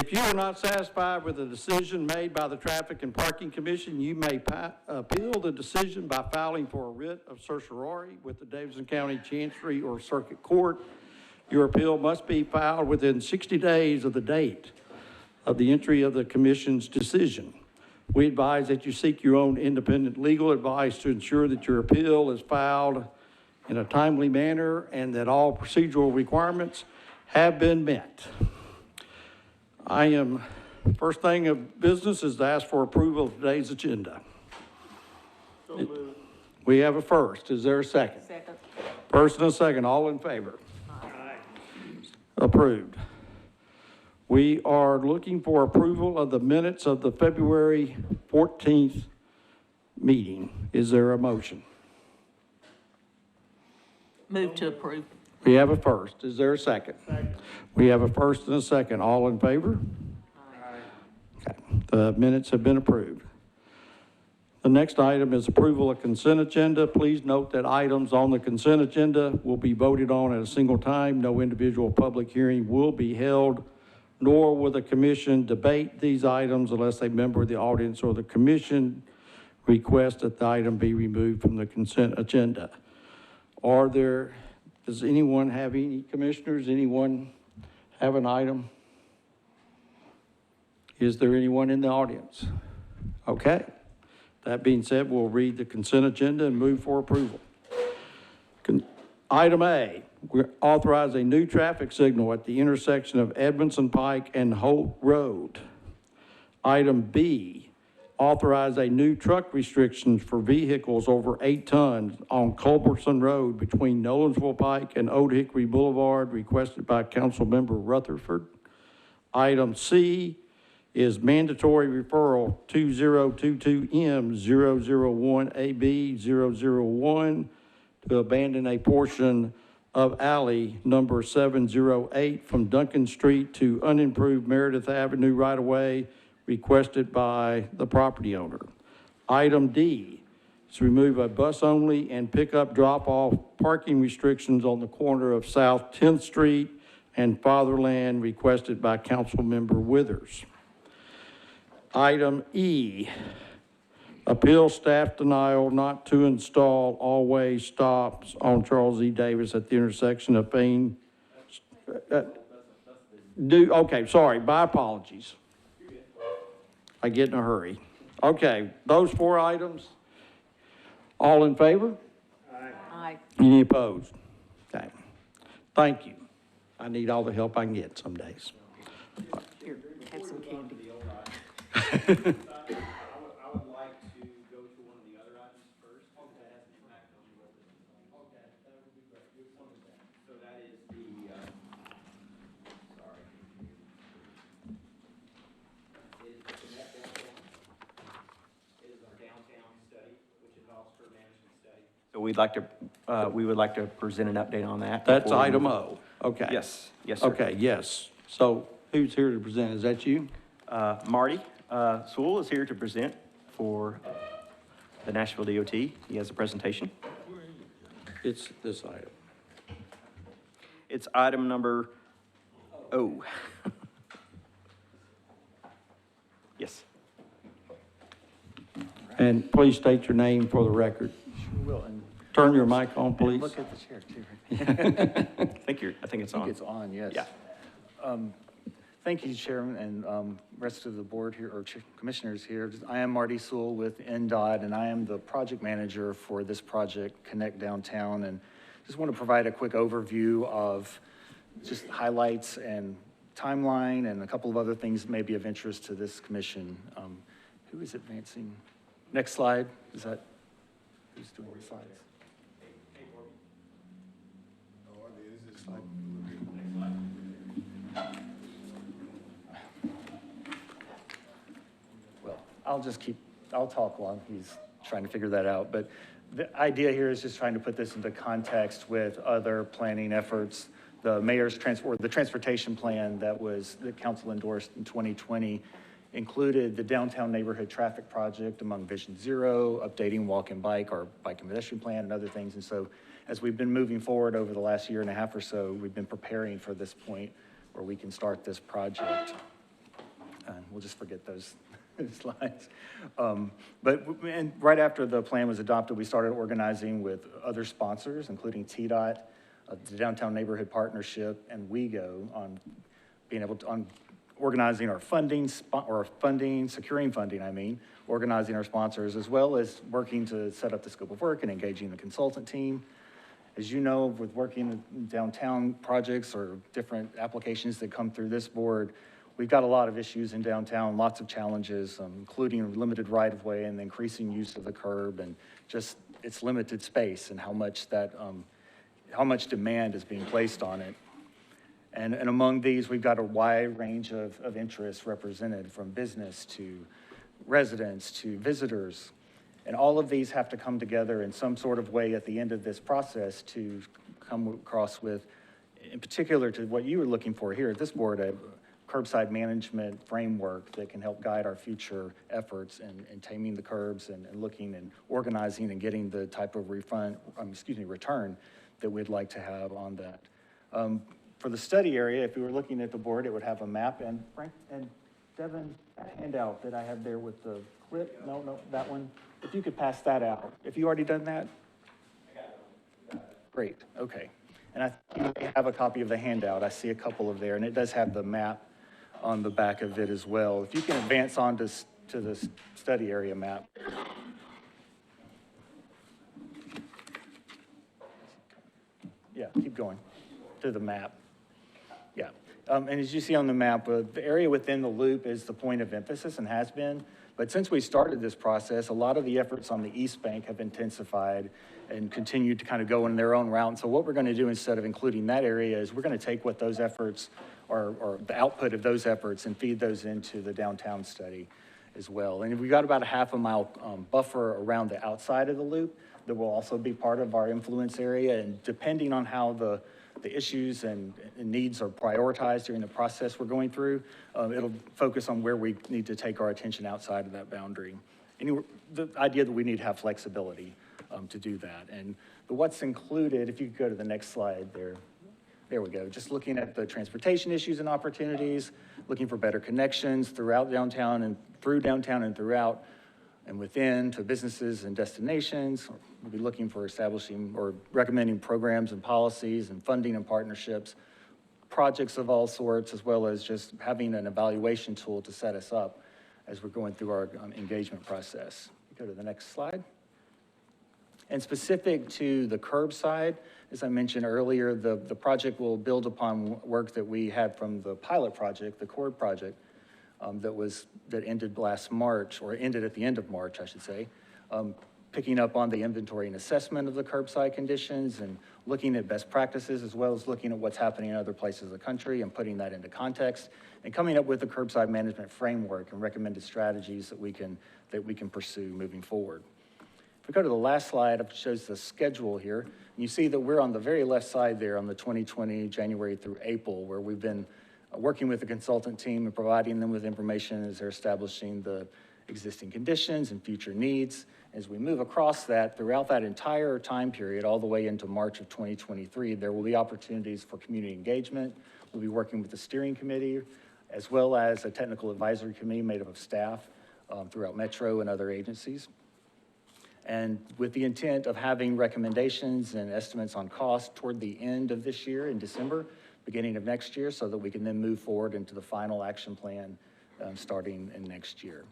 If you are not satisfied with the decision made by the Traffic and Parking Commission, you may appeal the decision by filing for a writ of certiorari with the Davidson County Chancery or Circuit Court. Your appeal must be filed within 60 days of the date of the entry of the Commission's decision. We advise that you seek your own independent legal advice to ensure that your appeal is filed in a timely manner and that all procedural requirements have been met. First thing of business is to ask for approval of today's agenda. So moved. We have a first. Is there a second? Second. First and a second. All in favor? Aye. Approved. We are looking for approval of the minutes of the February 14th meeting. Is there a motion? Move to approve. We have a first. Is there a second? Second. We have a first and a second. All in favor? Aye. Okay. The minutes have been approved. The next item is approval of consent agenda. Please note that items on the consent agenda will be voted on at a single time. No individual public hearing will be held, nor will the commission debate these items unless a member of the audience or the commission requests that the item be removed from the consent agenda. Does anyone have any commissioners? Anyone have an item? Is there anyone in the audience? Okay. That being said, we'll read the consent agenda and move for approval. Item A, we authorize a new traffic signal at the intersection of Edmondson Pike and Holt Road. Item B, authorize a new truck restrictions for vehicles over 8 tons on Culberson Road between Nolensville Pike and Old Hickory Boulevard, requested by Councilmember Rutherford. Item C is mandatory referral 2022M001AB001 to abandon a portion of alley number 708 from Duncan Street to unimproved Meredith Avenue right-of-way, requested by the property owner. Item D is to remove a bus-only and pickup drop-off parking restrictions on the corner of South 10th Street and Fatherland, requested by Councilmember Withers. Item E, appeal staff denial not to install all-way stops on Charles E. Davis at the intersection of Payne. Okay, sorry, my apologies. I get in a hurry. Okay, those 4 items, all in favor? Aye. Any opposed? Okay, thank you. I need all the help I can get some days. Here, have some candy. I would like to go to one of the other items first, because that has an impact on what this is on. Okay, that would be great. Which one is that? So that is the, sorry. Is the Connect Downtown. It is our downtown study, which is officer management study. So we would like to present an update on that. That's item O. Okay. Yes, yes, sir. Okay, yes. So who's here to present? Is that you? Marty Sewell is here to present for the Nashville DOT. He has a presentation. It's this item. It's item number O. Yes. And please state your name for the record. Sure will. And Turn your mic on, please. look at the chair, too. I think it's I on. think it's on, yes. Yeah. Thank you, Chairman, and rest of the board here, or commissioners here. I am Marty Sewell with NDOT, and I am the project manager for this project, Connect Downtown, and just want to provide a quick overview of just highlights and timeline and a couple of other things that may be of interest to this commission. Who is advancing? Next slide. Is that, who's doing the slides? Well, I'll talk while he's trying to figure that out. But the idea here is just trying to put this into context with other planning efforts. The mayor's the transportation plan that council endorsed in 2020 included the downtown neighborhood traffic project among Vision Zero, updating walk and bike, or bike and pedestrian plan, and other things. And so as we've been moving forward over the last year and a half or so, we've been preparing for this point where we can start this project. We'll just forget those slides. And right after the plan was adopted, we started organizing with other sponsors, including TDOT, the Downtown Neighborhood Partnership, and WeGo on being able to, on organizing our funding, securing funding, organizing our sponsors, as well as working to set up the scope of work and engaging the consultant team. As you know, with working in downtown projects or different applications that come through this board, we've got a lot of issues in downtown, lots of challenges, including limited right-of-way and the increasing use of the curb and just its limited space and how much demand is being placed on it. And among these, we've got a wide range of interests represented, from business to residents to visitors. And all of these have to come together in some sort of way at the end of this process to come across with, in particular to what you were looking for here at this board, a curbside management framework that can help guide our future efforts in taming the curbs and looking and organizing and getting the type of return that we'd like to have on that. For the study area, if we were looking at the board, it would have a map, and Frank and Devin, that handout that I have there with the clip, no, that one, if you could pass that out. If you already done that? I got it. Great, okay. And I think you have a copy of the handout. I see a couple of there, and it does have the map on the back of it as well. If you can advance on to the study area map. Yeah, keep going to the map. Yeah, and as you see on the map, the area within the loop is the point of emphasis and has been. But since we started this process, a lot of the efforts on the East Bank have intensified and continued to kind of go in their own route. And so what we're going to do instead of including that area is we're going to take what those efforts or the output of those efforts and feed those into the downtown study as well. And we've got about a half a mile buffer around the outside of the loop that will also be part of our influence area. And depending on how the issues and needs are prioritized during the process we're going through, it'll focus on where we need to take our attention outside of that boundary. And the idea that we need to have flexibility to do that. And what's included, if you could go to the next slide there we go. Just looking at the transportation issues and opportunities, looking for better connections throughout downtown and through downtown and throughout and within to businesses and destinations. We'll be looking for establishing or recommending programs and policies and funding and partnerships, projects of all sorts, as well as just having an evaluation tool to set us up as we're going through our engagement process. Go to the next slide. And specific to the curbside, as I mentioned earlier, the project will build upon work that we had from the pilot project, the CORD project, that ended last March, or ended at the end of March, I should say, picking up on the inventory and assessment of the curbside conditions and looking at best practices, as well as looking at what's happening in other places of the country and putting that into context and coming up with a curbside management framework and recommended strategies that we can pursue moving forward. If we go to the last slide, it shows the schedule here. And you see that we're on the very left side there on the 2020 January through April, where we've been working with the consultant team and providing them with information as they're establishing the existing conditions and future needs. As we move across that, throughout that entire time period, all the way into March of 2023, there will be opportunities for community engagement. We'll be working with the steering committee, as well as a technical advisory committee made up of staff throughout Metro and other agencies. And with the intent of having recommendations and estimates on cost toward the end of this year in December, beginning of next year, so that we can then move forward into the final action plan starting in next year.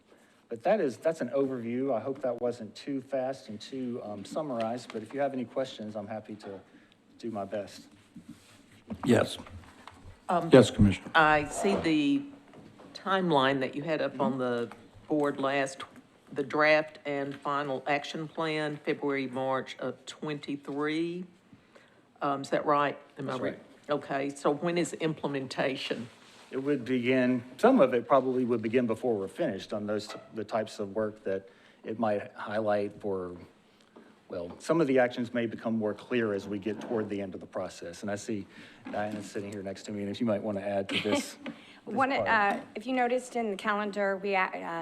But that's an overview. I hope that wasn't too fast and too summarized, but if you have any questions, I'm happy to do my best. Yes. Yes, Commissioner. I see the timeline that you had up on the board last, the draft and final action plan, February, March of 23. Is that right? That's right. Okay, so when is implementation? It would begin, some of it probably would begin before we're finished on the types of work that it might highlight for, well, some of the actions may become more clear as we get toward the end of the process. And I see Diana sitting here next to me, and if you might want to add to this. If you noticed in the calendar, we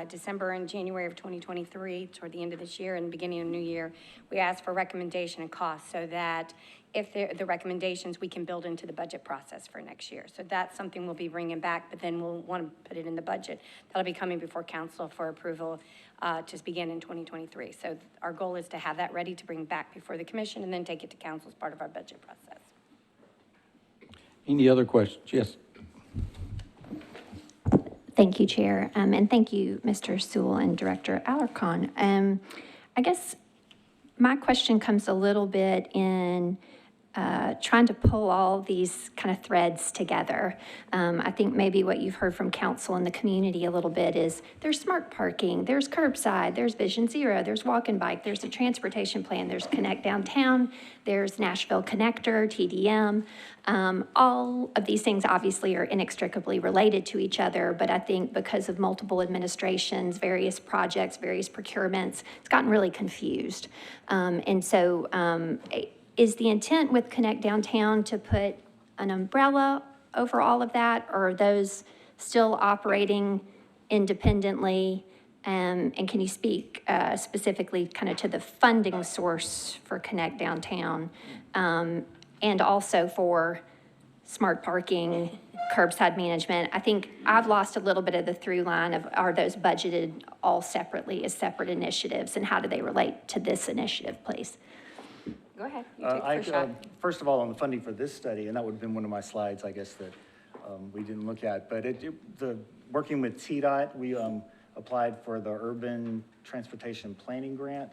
December and January of 2023, toward the end of this year and beginning of the new year, we asked for recommendation and cost so that if the recommendations we can build into the budget process for next year. So that's something we'll be bringing back, but then we'll want to put it in the budget. That'll be coming before council for approval to begin in 2023. So our goal is to have that ready to bring back before the commission and then take it to council as part of our budget process. Any other questions? Yes. Thank you, Chair, and thank you, Mr. Sewell and Director Alarcon. I guess my question comes a little bit in trying to pull all these kind of threads together. I think maybe what you've heard from council and the community a little bit is there's smart parking, there's curbside, there's Vision Zero, there's walk and bike, there's a transportation plan, there's Connect Downtown, there's Nashville Connector, TDM. All of these things obviously are inextricably related to each other, but I think because of multiple administrations, various projects, various procurements, it's gotten really confused. And so is the intent with Connect Downtown to put an umbrella over all of that, or are those still operating independently? And can you speak specifically kind of to the funding source for Connect Downtown, and also for smart parking, curbside management? I think I've lost a little bit of the through line of, are those budgeted all separately as separate initiatives, and how do they relate to this initiative, please? Go ahead, you take the first shot. First of all, on the funding for this study, and that would have been one of my slides, I guess, that we didn't look at, but working with TDOT, we applied for the Urban Transportation Planning Grant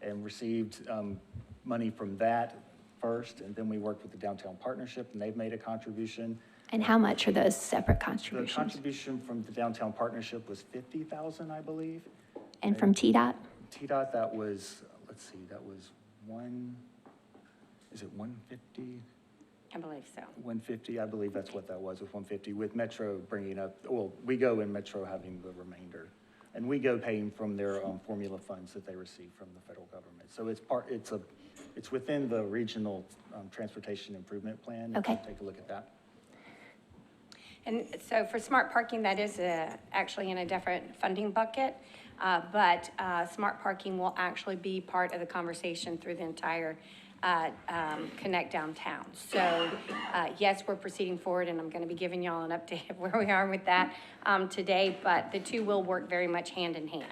and received money from that first, and then we worked with the Downtown Partnership, and they've made a contribution. And how much are those separate The contributions? contribution from the Downtown Partnership was $50,000, I believe. And from TDOT? TDOT, that was, let's see, that was is it 150? I believe so. 150, I believe that's what that was 150, with Metro bringing up, well, we go in Metro having the remainder. And we go paying from their formula funds that they receive from the federal government. So it's within the regional transportation improvement plan. Okay. Take a look at that. And so for smart parking, that is actually in a different funding bucket, but smart parking will actually be part of the conversation through the entire Connect Downtown. So yes, we're proceeding forward, and I'm going to be giving y'all an update of where we are with that today, but the two will work very much hand in hand.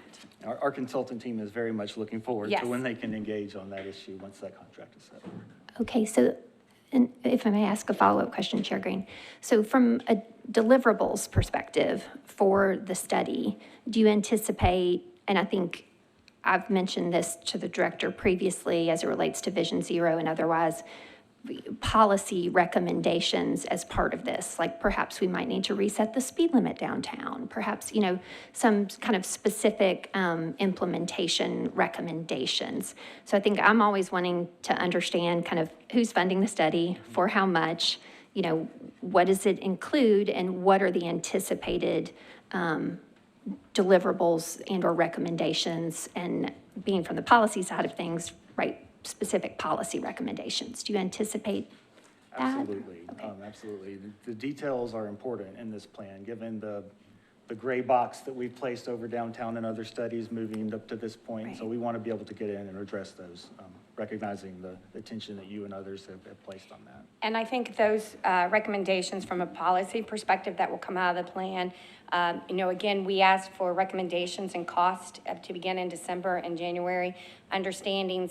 Our consultant team is very much looking forward Yes. to when they can engage on that issue once that contract is set. Okay, so, and if I may ask a follow-up question, Chair Green. So from a deliverables perspective for the study, do you anticipate, and I think I've mentioned this to the director previously as it relates to Vision Zero and otherwise, policy recommendations as part of this, like perhaps we might need to reset the speed limit downtown, perhaps, some kind of specific implementation recommendations. So I think I'm always wanting to understand kind of who's funding the study, for how much, what does it include, and what are the anticipated deliverables and or recommendations, and being from the policy side of things, right, specific policy recommendations. Do you anticipate that? Absolutely, Okay. absolutely. The details are important in this plan, given the gray box that we've placed over downtown and other studies moving up to this point. So Right. we want to be able to get in and address those, recognizing the attention that you and others have placed on that. And I think those recommendations from a policy perspective that will come out of the plan, again, we asked for recommendations and cost to begin in December and January, understanding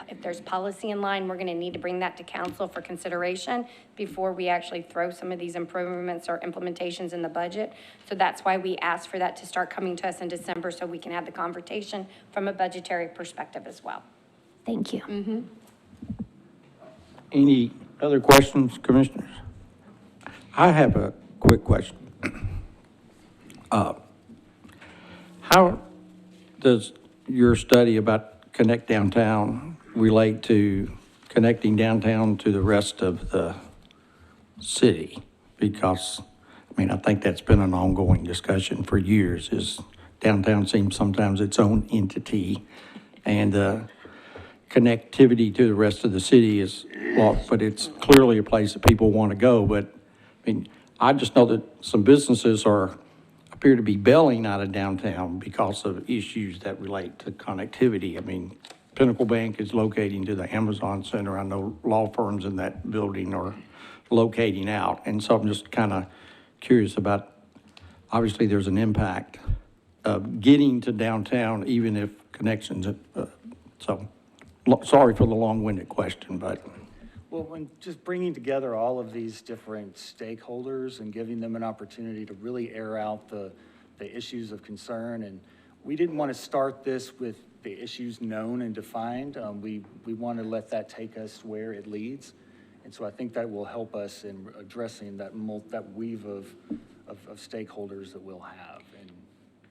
if there's policy in line, we're going to need to bring that to council for consideration before we actually throw some of these improvements or implementations in the budget. So that's why we asked for that to start coming to us in December, so we can have the conversation from a budgetary perspective as well. Thank you. Any other questions, commissioners? I have a quick question. How does your study about Connect Downtown relate to connecting downtown to the rest of the city? Because, I think that's been an ongoing discussion for years, is downtown seems sometimes its own entity, and connectivity to the rest of the city is lost, but it's clearly a place that people want to go. But, I just know that some businesses appear to be bailing out of downtown because of issues that relate to connectivity. Pinnacle Bank is locating to the Amazon Center. I know law firms in that building are locating out. And so I'm just kind of curious about, obviously, there's an impact of getting to downtown, even if connections, sorry for the long-winded question, but. Well, when just bringing together all of these different stakeholders and giving them an opportunity to really air out the issues of concern, and we didn't want to start this with the issues known and defined. We want to let that take us where it leads. And so I think that will help us in addressing that weave of stakeholders that we'll have.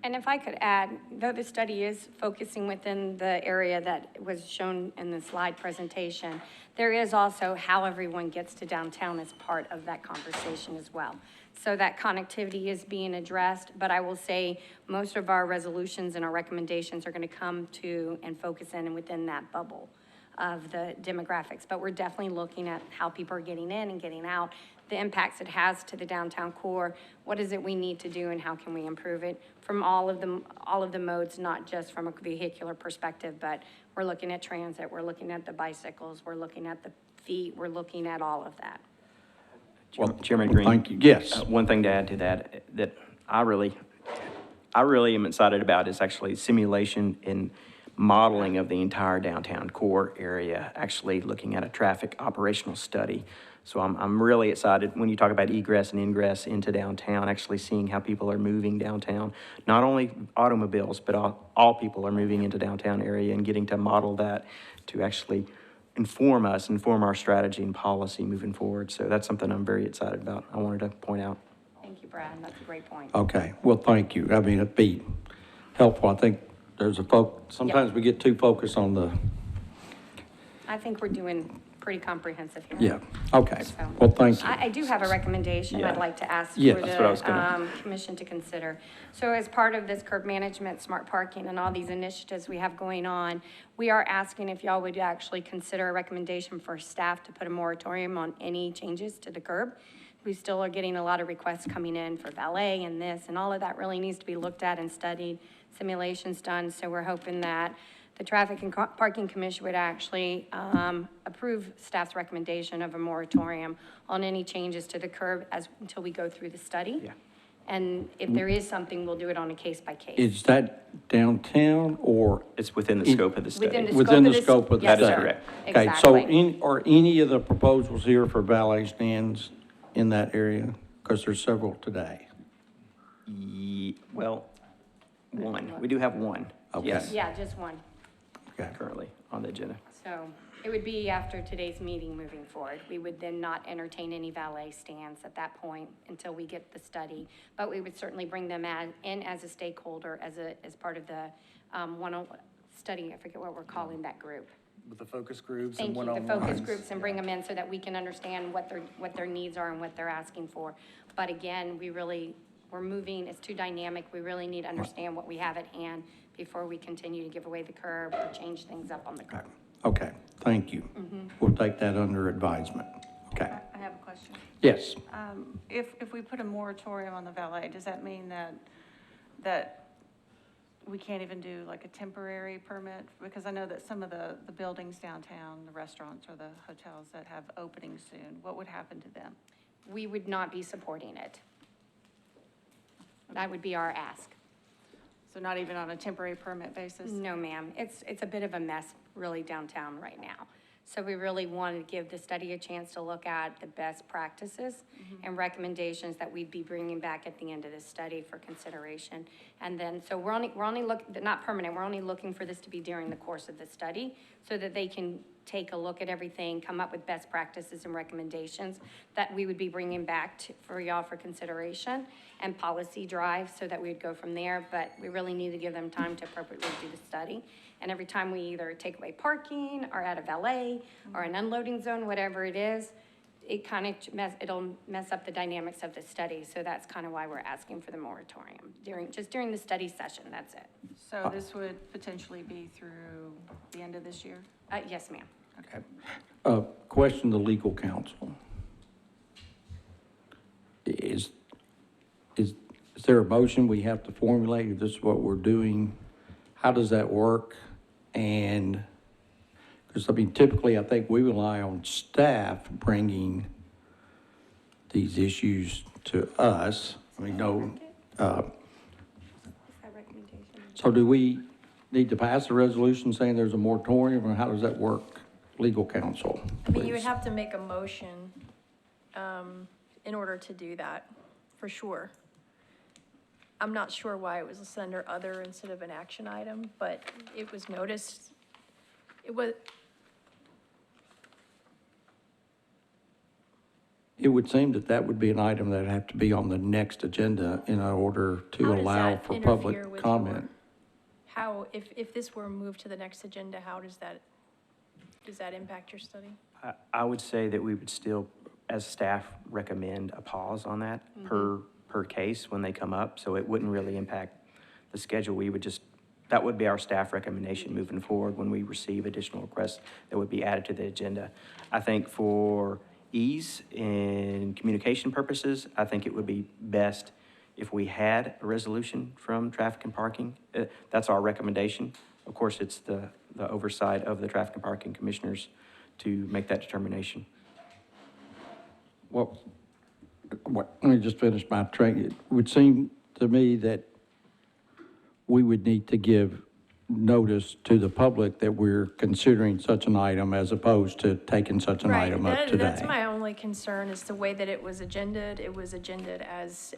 And if I could add, though the study is focusing within the area that was shown in the slide presentation, there is also how everyone gets to downtown as part of that conversation as well. So that connectivity is being addressed, but I will say most of our resolutions and our recommendations are going to come to and focus in and within that bubble of the demographics. But we're definitely looking at how people are getting in and getting out, the impacts it has to the downtown core, what is it we need to do and how can we improve it from all of the modes, not just from a vehicular perspective, but we're looking at transit, we're looking at the bicycles, we're looking at the feet, we're looking at all of that. Chairman Green. Thank you. Yes. One thing to add to that I really am excited about is actually simulation and modeling of the entire downtown core area, actually looking at a traffic operational study. So I'm really excited when you talk about egress and ingress into downtown, actually seeing how people are moving downtown. Not only automobiles, but all people are moving into downtown area and getting to model that to actually inform our strategy and policy moving forward. So that's something I'm very excited about. I wanted to point out. Thank you, Brad. That's a great point. Okay, well, thank you. I mean, it'd be helpful. I think there's sometimes we get too focused on the, I think we're doing pretty comprehensive here. yeah, okay. So, Well, thank you. I do have a recommendation Yeah. I'd like to ask Yeah. for That's what I was the commission to consider. So as part of this curb management, smart parking, and all these initiatives we have going on, we are asking if y'all would actually consider a recommendation for staff to put a moratorium on any changes to the curb. We still are getting a lot of requests coming in for valet and this, and all of that really needs to be looked at and studied, simulations done. So we're hoping that the Traffic and Parking Commission would actually approve staff's recommendation of a moratorium on any changes to the curb until we go through the study. Yeah. And if there is something, we'll do it on a case by case. Is that downtown or It's within the scope of the study. within the scope of the Yes, study? sir. correct. Okay, so Exactly. are any of the proposals here for valet stands in that area? Because there's several today. Well, one. We do have one. Okay. Yes, Yeah, just one. Okay. currently on the agenda. So it would be after today's meeting moving forward. We would then not entertain any valet stands at that point until we get the study. But we would certainly bring them in as a stakeholder, as part of the study, I forget what we're calling that group. With the focus groups Thank and you, the one-on-ones. focus groups, and bring them in so that we can understand what their needs are and what they're asking for. But again, we're moving, it's too dynamic. We really need to understand what we have at hand before we continue to give away the curb or change things up on the curb. Okay, thank you. We'll take that under advisement. Okay. I have a question. Yes. If we put a moratorium on the valet, does that mean that we can't even do like a temporary permit? Because I know that some of the buildings downtown, the restaurants or the hotels that have openings soon, what would happen to them? We would not be supporting it. That would be our ask. So not even on a temporary permit basis? No, ma'am. It's a bit of a mess really downtown right now. So we really wanted to give the study a chance to look at the best practices and recommendations that we'd be bringing back at the end of this study for consideration. And then, so we're only looking, not permanent, we're only looking for this to be during the course of the study so that they can take a look at everything, come up with best practices and recommendations that we would be bringing back for y'all for consideration and policy drive so that we'd go from there. But we really need to give them time to appropriately do the study. And every time we either take away parking or add a valet or an unloading zone, whatever it is, it kind of it'll mess up the dynamics of the study. So that's kind of why we're asking for the moratorium during the study session. That's it. So this would potentially be through the end of this year? Yes, ma'am. Okay. Question to legal counsel. Is there a motion we have to formulate? Is this what we're doing? How does that work? And Because, I mean, typically, I think we rely on staff bringing these issues to us. I mean, no, so do we need to pass a resolution saying there's a moratorium, or how does that work? Legal counsel, I mean, you would please. have to make a motion in order to do that, for sure. I'm not sure why it was listed under other instead of an action item, but it was noticed. It was, It would seem that that would be an item that'd have to be on the next agenda in order to how does allow that for interfere public with comment. your, how, if this were moved to the next agenda, how does that impact your study? I would say that we would still, as staff, recommend a pause on that per case when they come up, so it wouldn't really impact the schedule. We would just, that would be our staff recommendation moving forward when we receive additional requests that would be added to the agenda. I think for ease in communication purposes, I think it would be best if we had a resolution from traffic and parking. That's our recommendation. Of course, it's the oversight of the traffic and parking commissioners to make that determination. Well, let me just finish my train. It would seem to me that we would need to give notice to the public that we're considering such an item as opposed to taking such an Right, item up today. that's my only concern is the way that it was agended. It was agended as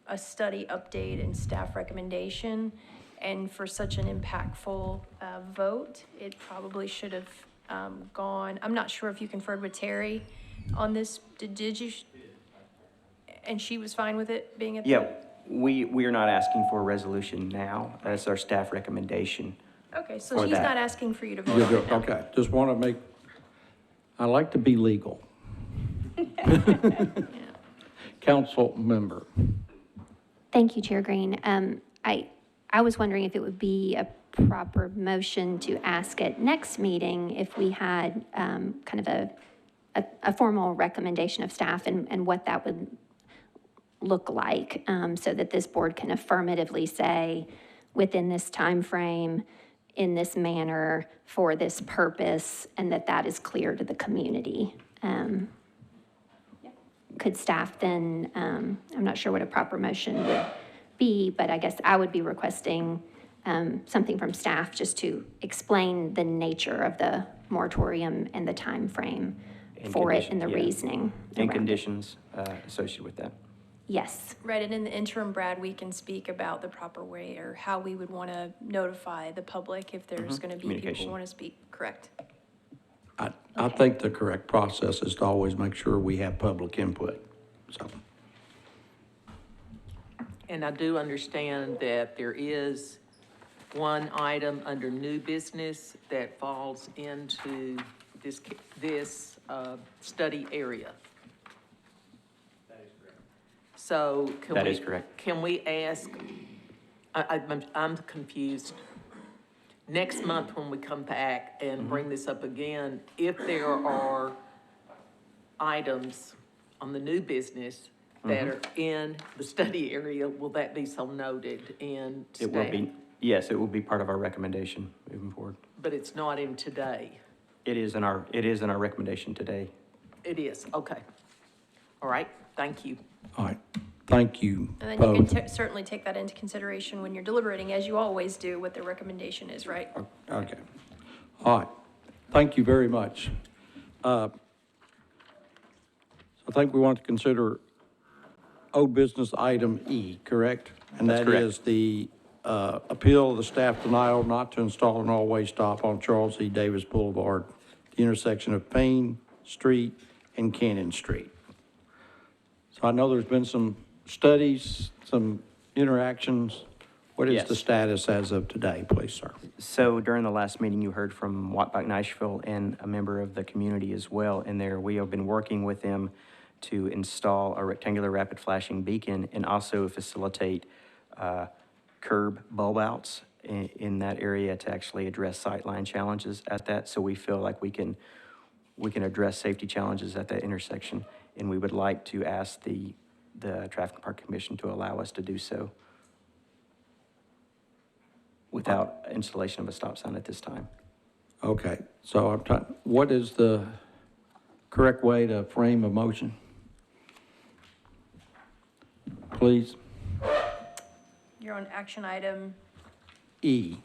a study update and staff recommendation. And for such an impactful vote, it probably should have gone. I'm not sure if you conferred with Terry on this. Did you? And she was fine with it being at the? Yeah, we are not asking for a resolution now. That's our staff recommendation. Okay, so for she's that. not asking for you to vote Yeah, on it now. okay, just want to make, I like to be legal. Council member. Thank you, Chair Green. I was wondering if it would be a proper motion to ask at next meeting if we had kind of a formal recommendation of staff and what that would look like, so that this board can affirmatively say, within this time frame, in this manner, for this purpose, and that is clear to the community. Could staff then, I'm not sure what a proper motion would be, but I guess I would be requesting something from staff just to explain the nature of the moratorium and the time frame And for it condition- and the yeah. reasoning And around it. conditions associated with that. Yes, Right, and in the interim, Brad, we can speak about the proper way or how we would want to notify the public if there's going to be people Communication. who want to speak. Correct. I think the correct process is to always make sure we have public input, so. And I do understand that there is one item under new business that falls into this study area. That is correct. So can we? That is correct. Can we ask, I'm confused. Next month, when we come back and bring this up again, if there are items on the new business that are in the study area, will that be so noted in staff? It will be, yes, it will be part of our recommendation moving forward. But it's not in today. It is in our recommendation today. It is, okay. All right, thank you. All right, thank you And then you both. can certainly take that into consideration when you're deliberating, as you always do, what the recommendation is, right? Okay, all right, thank you very much. So I think we want to consider old business item E, correct? And That's that correct. is the appeal of the staff denial not to install an all-way stop on Charles E. Davis Boulevard, the intersection of Payne Street and Cannon Street. So I know there's been some studies, some interactions. What is Yes. the status as of today, please, sir? So during the last meeting, you heard from Nashville and a member of the community as well. In there, we have been working with them to install a rectangular rapid flashing beacon and also facilitate curb bulb outs in that area to actually address sightline challenges at that. So we feel like we can address safety challenges at that intersection. And we would like to ask the Traffic and Park Commission to allow us to do so without installation of a stop sign at this time. Okay, so I'm trying, what is the correct way to frame a motion? Please, You're on action item, E.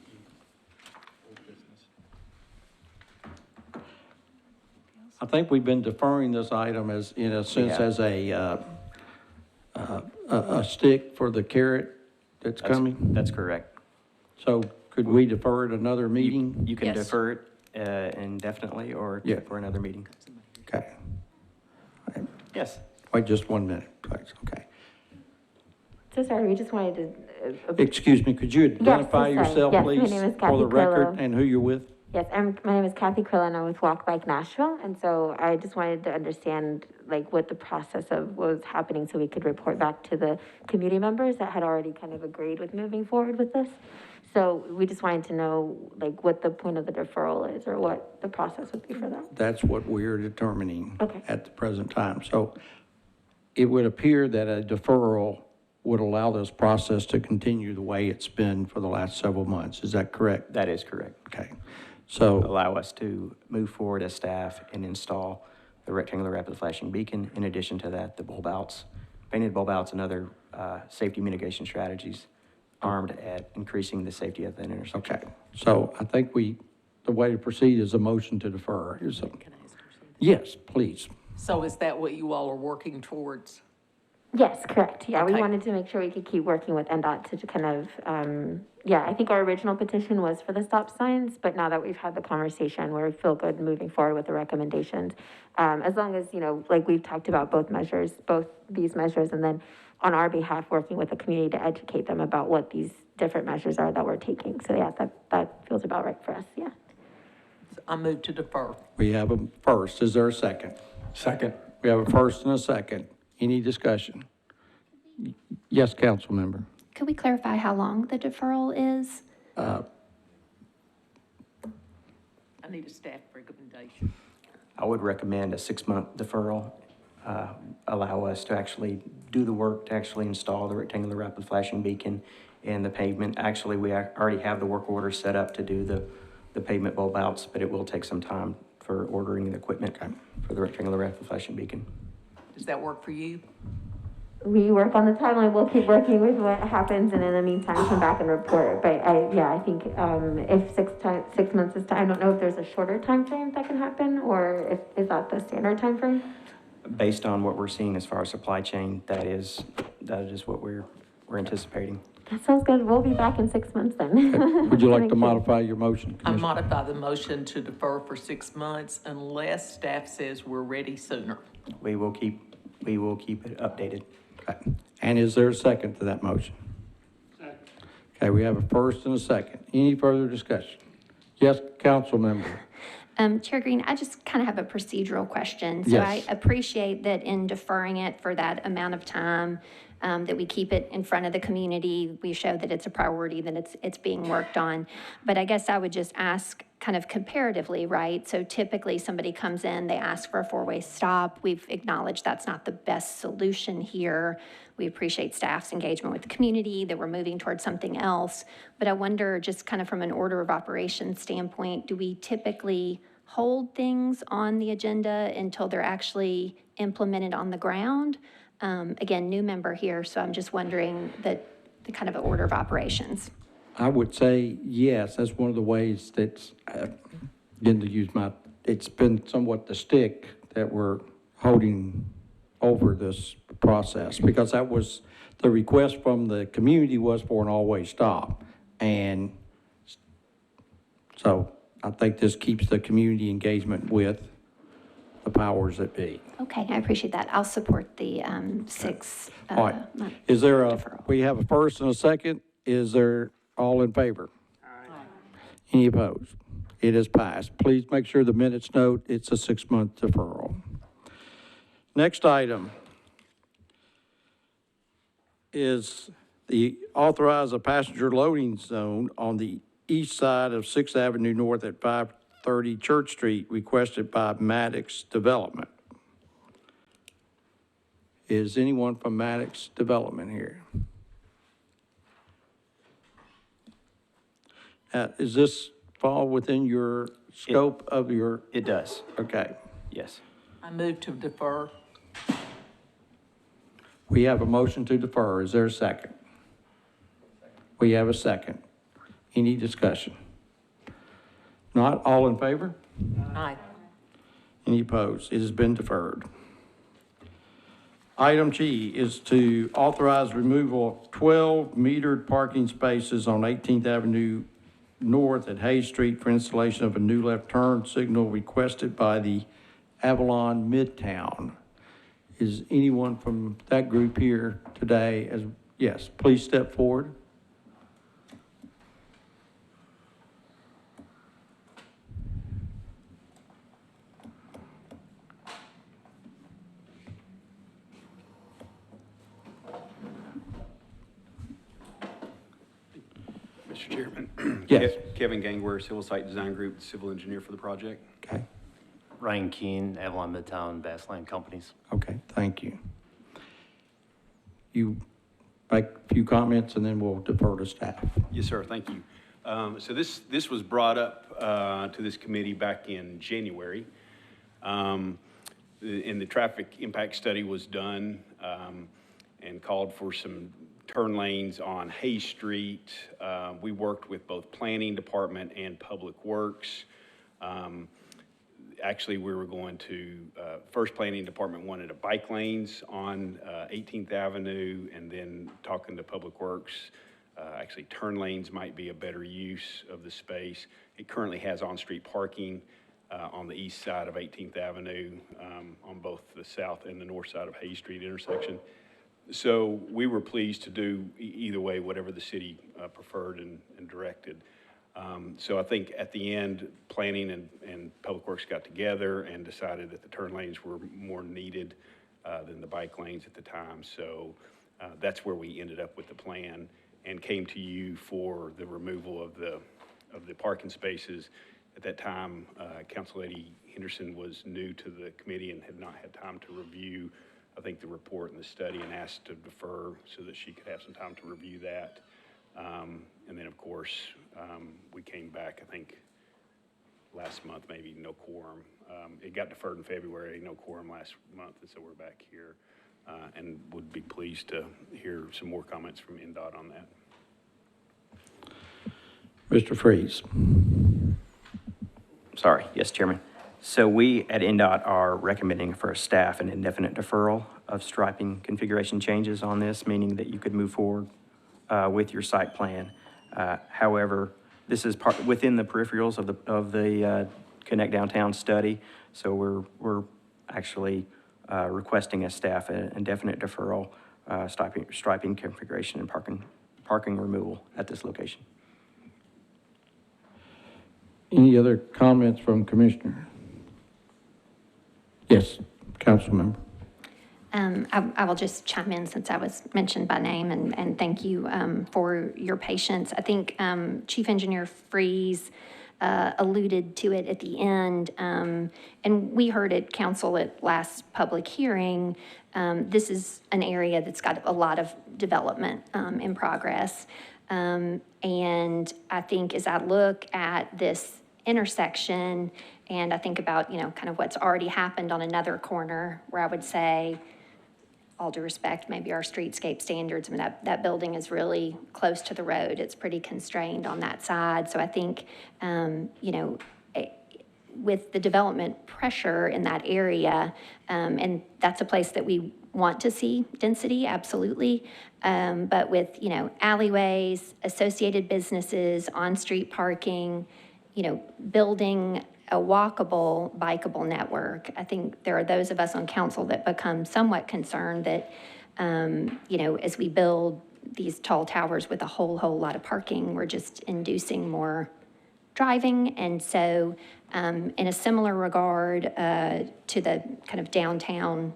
I think we've been deferring this item as, in a sense, have. as a stick for the carrot that's coming. That's correct. So could we defer it another meeting? You can Yes. defer it indefinitely or Yeah. for another meeting. Okay. Yes. Wait just 1 minute, please, okay. So sorry, we just wanted to. Excuse me, could you identify so sorry. yourself, Yes, my please? name is For Kathy the record, Crillo. and who you're with? Yes, my name is Kathy Krill and I'm with Walk Bike Nashville. And so I just wanted to understand like what the process of was happening so we could report back to the community members that had already kind of agreed with moving forward with this. So we just wanted to know like what the point of the deferral is or what the process would be for that. That's what we're determining Okay. at the present time. So it would appear that a deferral would allow this process to continue the way it's been for the last several months. Is that correct? That is correct. Okay. So, Allow us to move forward as staff and install the rectangular rapid flashing beacon. In addition to that, the bulb outs, painted bulb outs and other safety mitigation strategies armed at increasing the safety of that intersection. okay. So I think the way to proceed is a motion to defer. Can I ask her something? Yes, please. So is that what you all are working towards? Yes, correct. Yeah, we Okay. wanted to make sure we could keep working with NDOT to kind of, I think our original petition was for the stop signs, but now that we've had the conversation, we feel good moving forward with the recommendations. As long as, like we've talked about both measures, both these measures, and then on our behalf, working with the community to educate them about what these different measures are that we're taking. So yeah, that feels about right for us, yeah. I move to defer. We have a first. Is there a second? Second. We have a first and a second. Any discussion? Yes, council member. Could we clarify how long the deferral is? I need a staff recommendation. I would recommend a 6-month deferral, allow us to actually do the work to actually install the rectangular rapid flashing beacon and the pavement. Actually, we already have the work order set up to do the pavement bulb outs, but it will take some time for ordering the equipment for the rectangular rapid flashing beacon. Does that work for you? We work on the timeline, we'll keep working with what happens, and in the meantime, come back and report. But I think if 6 months is time, I don't know if there's a shorter time frame that can happen, or is that the standard time frame? Based on what we're seeing as far as supply chain, that is what we're anticipating. That sounds good, we'll be back in 6 months then. Would you like to modify your motion, I Commissioner? modify the motion to defer for 6 months unless staff says we're ready sooner. We will keep it updated. Okay. And is there a second to that motion? Second. Okay, we have a first and a second. Any further discussion? Yes, council member. Chair Green, I just kind of have a procedural question. So Yes. I appreciate that in deferring it for that amount of time, that we keep it in front of the community. We show that it's a priority, that it's being worked on. But I guess I would just ask kind of comparatively, right? So typically somebody comes in, they ask for a 4-way stop. We've acknowledged that's not the best solution here. We appreciate staff's engagement with the community, that we're moving towards something else. But I wonder, just kind of from an order of operations standpoint, do we typically hold things on the agenda until they're actually implemented on the ground? Again, new member here, so I'm just wondering the kind of order of operations. I would say yes, that's one of the ways that's, again, to use it's been somewhat the stick that we're holding over this process, because that was, the request from the community was for an all-way stop. And so I think this keeps the community engagement with the powers that be. Okay, I appreciate that. I'll support the 6 All right. month Is there deferral. we have a first and a second. Is there all in favor? Any opposed? It is passed. Please make sure the minutes note it's a 6-month deferral. Next item is the authorize a passenger loading zone on the east side of 6th Avenue North at 530 Church Street, requested by Maddox Development. Is anyone from Maddox Development here? Does this fall within your scope of your, It does, okay. yes. I move to defer. We have a motion to defer. Is there a second? We have a second. Any discussion? Not all in favor? Aye. Any opposed? It has been deferred. Item G is to authorize removal of 12 metered parking spaces on 18th Avenue North at Hayes Street for installation of a new left turn signal requested by the Avalon Midtown. Is anyone from that group here today? Yes, please step forward. Mr. Chairman. Yes. Kevin Gangware, Civil Site Design Group, civil engineer for the project. Okay, Ryan Keene, Avalon Midtown, Bassland Companies. okay, thank you. You make a few comments and then we'll defer to staff. Yes, sir, thank you. So this was brought up to this committee back in January. And the traffic impact study was done and called for some turn lanes on Hayes Street. We worked with both Planning Department and Public Works. Actually, we were going to, first Planning Department wanted a bike lanes on 18th Avenue, and then talking to Public Works, actually turn lanes might be a better use of the space. It currently has on-street parking on the east side of 18th Avenue on both the south and the north side of Hayes Street intersection. So we were pleased to do either way, whatever the city preferred and directed. So I think at the end, Planning and Public Works got together and decided that the turn lanes were more needed than the bike lanes at the time. So that's where we ended up with the plan and came to you for the removal of the parking spaces. At that time, Council Lady Henderson was new to the committee and had not had time to review, I think, the report and the study, and asked to defer so that she could have some time to review that. And then, of course, we came back, I think, last month, maybe no quorum. It got deferred in February, no quorum last month, and so we're back here and would be pleased to hear some more comments from NDOT on that. Mr. Freeze. Sorry, yes, Chairman. So we at NDOT are recommending for staff an indefinite deferral of striping configuration changes on this, meaning that you could move forward with your site plan. However, this is part within the peripherals of the Connect Downtown study. So we're actually requesting as staff an indefinite deferral, striping configuration and parking removal at this location. Any other comments from Commissioner? Yes, Council Member. I will just chime in since I was mentioned by name, and thank you for your patience. I think Chief Engineer Freeze alluded to it at the end, and we heard at council at last public hearing. This is an area that's got a lot of development in progress. And I think as I look at this intersection and I think about, kind of what's already happened on another corner where I would say, all due respect, maybe our streetscape standards, I mean, that building is really close to the road. It's pretty constrained on that side. So I think, with the development pressure in that area, and that's a place that we want to see density, absolutely. But with, alleyways, associated businesses, on-street parking, building a walkable, bikeable network, I think there are those of us on council that become somewhat concerned that, as we build these tall towers with a whole lot of parking, we're just inducing more driving. And so in a similar regard to the kind of downtown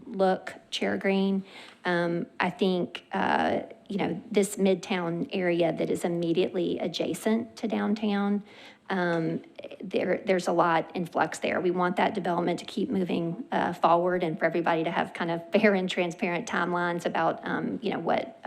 look, Chair Green, I think, this Midtown area that is immediately adjacent to downtown, there's a lot in flux there. We want that development to keep moving forward and for everybody to have kind of fair and transparent timelines about, what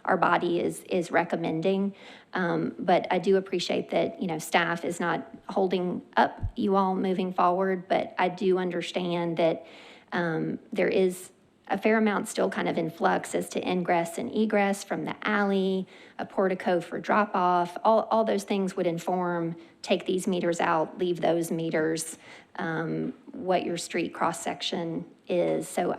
our body is recommending. But I do appreciate that, staff is not holding up you all moving forward, but I do understand that there is a fair amount still kind of in flux as to ingress and egress from the alley, a portico for drop-off. All those things would inform, take these meters out, leave those meters, what your street cross-section is. So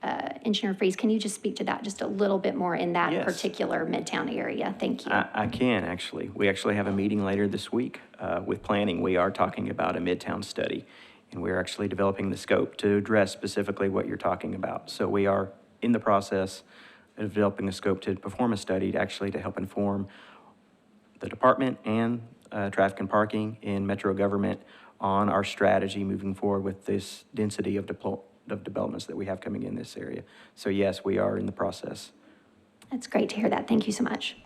Engineer Freeze, can you just speak to that just a little bit more in that Yes. particular Midtown area? Thank you. I can, actually. We actually have a meeting later this week with planning. We are talking about a Midtown study, and we're actually developing the scope to address specifically what you're talking about. So we are in the process of developing a scope to perform a study to help inform the department and traffic and parking in metro government on our strategy moving forward with this density of developments that we have coming in this area. So yes, we are in the process. That's great to hear that. Thank you so much.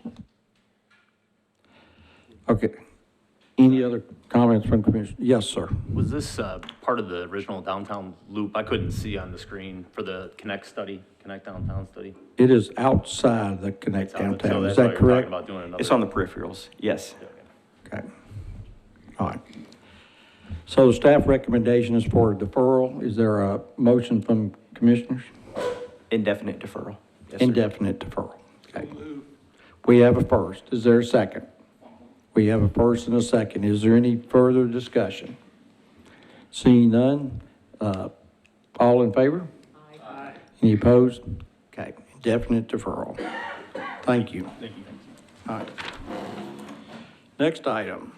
Okay. Any other comments from Commissioner? Yes, sir. Was this part of the original downtown loop? I couldn't see on the screen for the Connect Downtown study. It is outside the Connect So Downtown. Is that's why that you're talking correct? about doing another. It's on the peripherals, yes. Okay. All right. So the staff recommendation is for deferral. Is there a motion from commissioners? Indefinite deferral. Yes, sir. Indefinite deferral. Okay. We have a first. Is there a second? We have a first and a second. Is there any further discussion? Seeing none, all in favor? Aye. Any opposed? Okay, indefinite deferral. Thank you. Thank you. All right. Next item.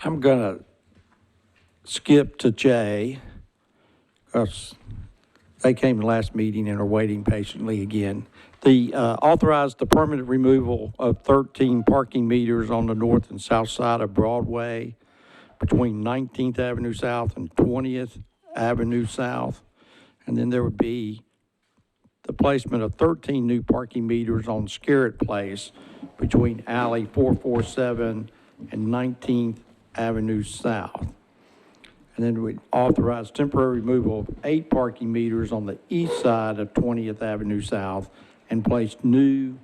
I'm gonna skip to J, because they came to last meeting and are waiting patiently again. The authorized the permanent removal of 13 parking meters on the north and south side of Broadway between 19th Avenue South and 20th Avenue South. And then there would be the placement of 13 new parking meters on Scarrett Place between Alley 447 and 19th Avenue South. And then we authorize temporary removal of 8 parking meters on the east side of 20th Avenue South and place new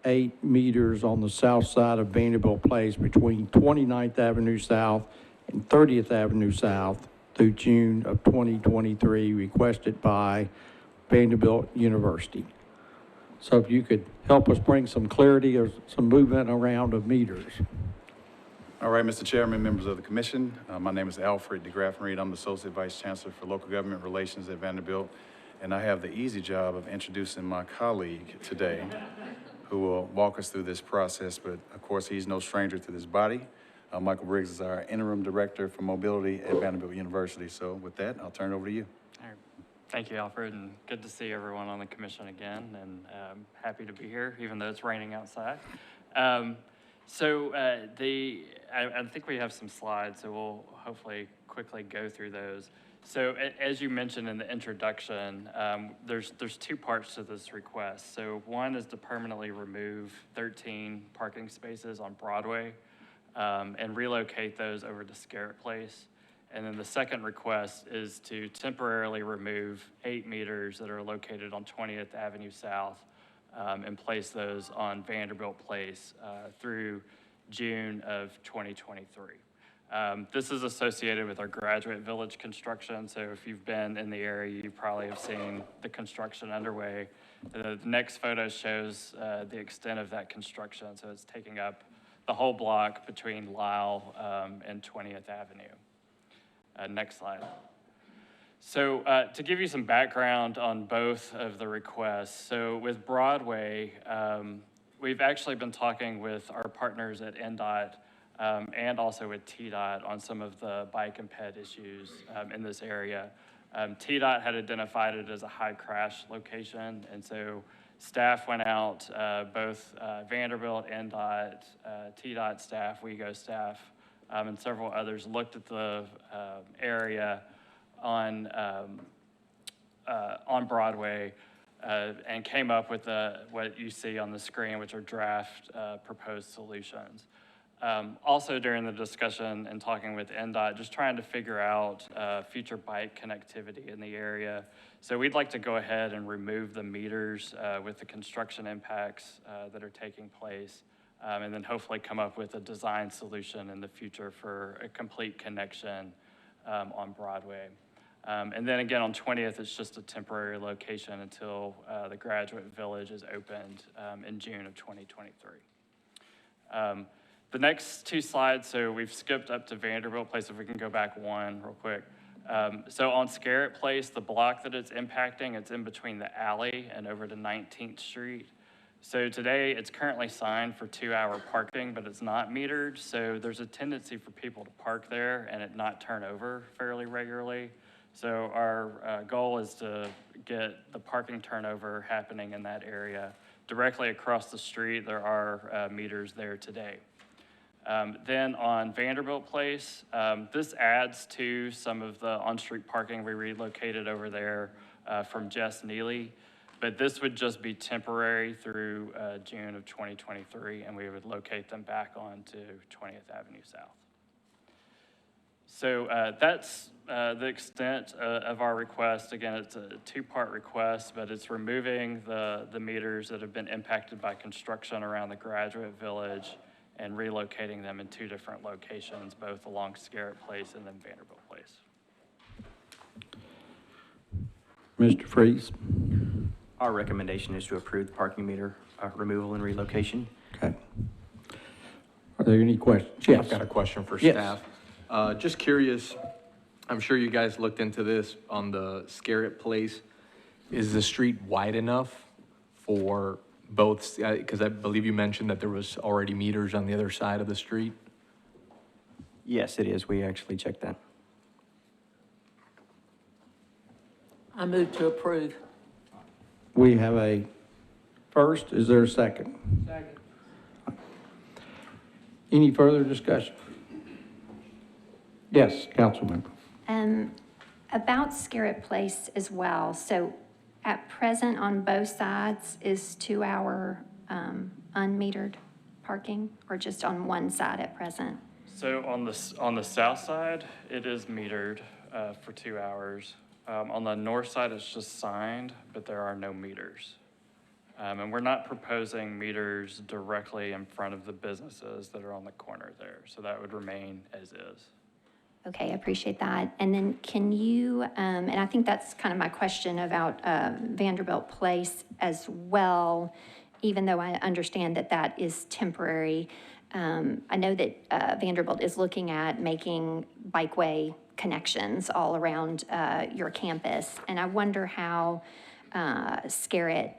8 meters on the south side of Vanderbilt Place between 29th Avenue South and 30th Avenue South through June of 2023, requested by Vanderbilt University. So if you could help us bring some clarity or some movement around of meters. All right, Mr. Chairman, members of the commission, my name is Alfred DeGraffenreid. I'm the Associate Vice Chancellor for Local Government Relations at Vanderbilt, and I have the easy job of introducing my colleague today, who will walk us through this process, but of course, he's no stranger to this body. Michael Briggs is our Interim Director for Mobility at Vanderbilt University. So with that, I'll turn it over to you. All right. Thank you, Alfred, and good to see everyone on the commission again, and happy to be here, even though it's raining outside. I think we have some slides, so we'll hopefully quickly go through those. So as you mentioned in the introduction, there's 2 parts to this request. So one is to permanently remove 13 parking spaces on Broadway and relocate those over to Scarrett Place. And then the second request is to temporarily remove 8 meters that are located on 20th Avenue South and place those on Vanderbilt Place through June of 2023. This is associated with our Graduate Village construction. So if you've been in the area, you probably have seen the construction underway. The next photo shows the extent of that construction. So it's taking up the whole block between Lyle and 20th Avenue. Next slide. So to give you some background on both of the requests, so with Broadway, we've actually been talking with our partners at NDOT and also with TDOT on some of the bike and ped issues in this area. TDOT had identified it as a high crash location, and so staff went out, both Vanderbilt, NDOT, TDOT staff, WEGO staff, and several others looked at the area on Broadway and came up with what you see on the screen, which are draft proposed solutions. Also during the discussion and talking with NDOT, just trying to figure out future bike connectivity in the area. So we'd like to go ahead and remove the meters with the construction impacts that are taking place, and then hopefully come up with a design solution in the future for a complete connection on Broadway. And then again, on 20th, it's just a temporary location until the Graduate Village is opened in June of 2023. The next two slides, so we've skipped up to Vanderbilt Place, if we can go back one real quick. So on Scarrett Place, the block that it's impacting, it's in between the alley and over to 19th Street. So today, it's currently signed for 2-hour parking, but it's not metered, so there's a tendency for people to park there and it not turn over fairly regularly. So our goal is to get the parking turnover happening in that area. Directly across the street, there are meters there today. Then on Vanderbilt Place, this adds to some of the on-street parking we relocated over there from Jess Neely, but this would just be temporary through June of 2023, and we would locate them back onto 20th Avenue South. So that's the extent of our request. Again, it's a two-part request, but it's removing the meters that have been impacted by construction around the Graduate Village and relocating them in two different locations, both along Scarrett Place and then Vanderbilt Place. Mr. Freeze? Our recommendation is to approve the parking meter removal and relocation. Okay. Are there any questions? Yes. I've got a question for Yes. staff. Just curious, I'm sure you guys looked into this on the Scarrett Place. Is the street wide enough for both, because I believe you mentioned that there was already meters on the other side of the street? Yes, it is. We actually checked that. I move to approve. We have a first. Is there a second? Second. Any further discussion? Yes, Councilmember. About Scarrett Place as well. So at present on both sides is 2-hour unmetered parking, or just on one side at present? So on the south side, it is metered for 2 hours. On the north side, it's just signed, but there are no meters. And we're not proposing meters directly in front of the businesses that are on the corner there. So that would remain as is. Okay, I appreciate that. And then can you, and I think that's kind of my question about Vanderbilt Place as well, even though I understand that that is temporary. I know that Vanderbilt is looking at making bikeway connections all around your campus. And I wonder how Scarrett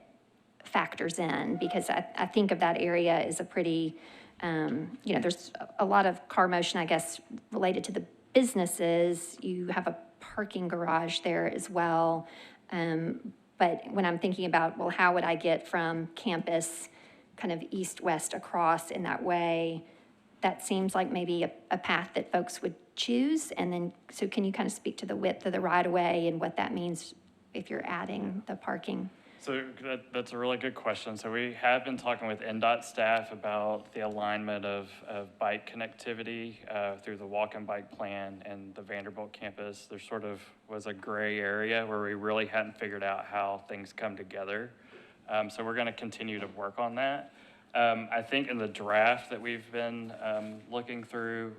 factors in, because I think of that area as a pretty, there's a lot of car motion, I guess, related to the businesses. You have a parking garage there as well. But when I'm thinking about, well, how would I get from campus kind of east-west across in that way, that seems like maybe a path that folks would choose. And then, so can you kind of speak to the width of the right-of-way and what that means if you're adding the parking? So that's a really good question. So we have been talking with NDOT staff about the alignment of bike connectivity through the walk and bike plan and the Vanderbilt campus. There sort of was a gray area where we really hadn't figured out how things come together. So we're going to continue to work on that. I think in the draft that we've been looking through,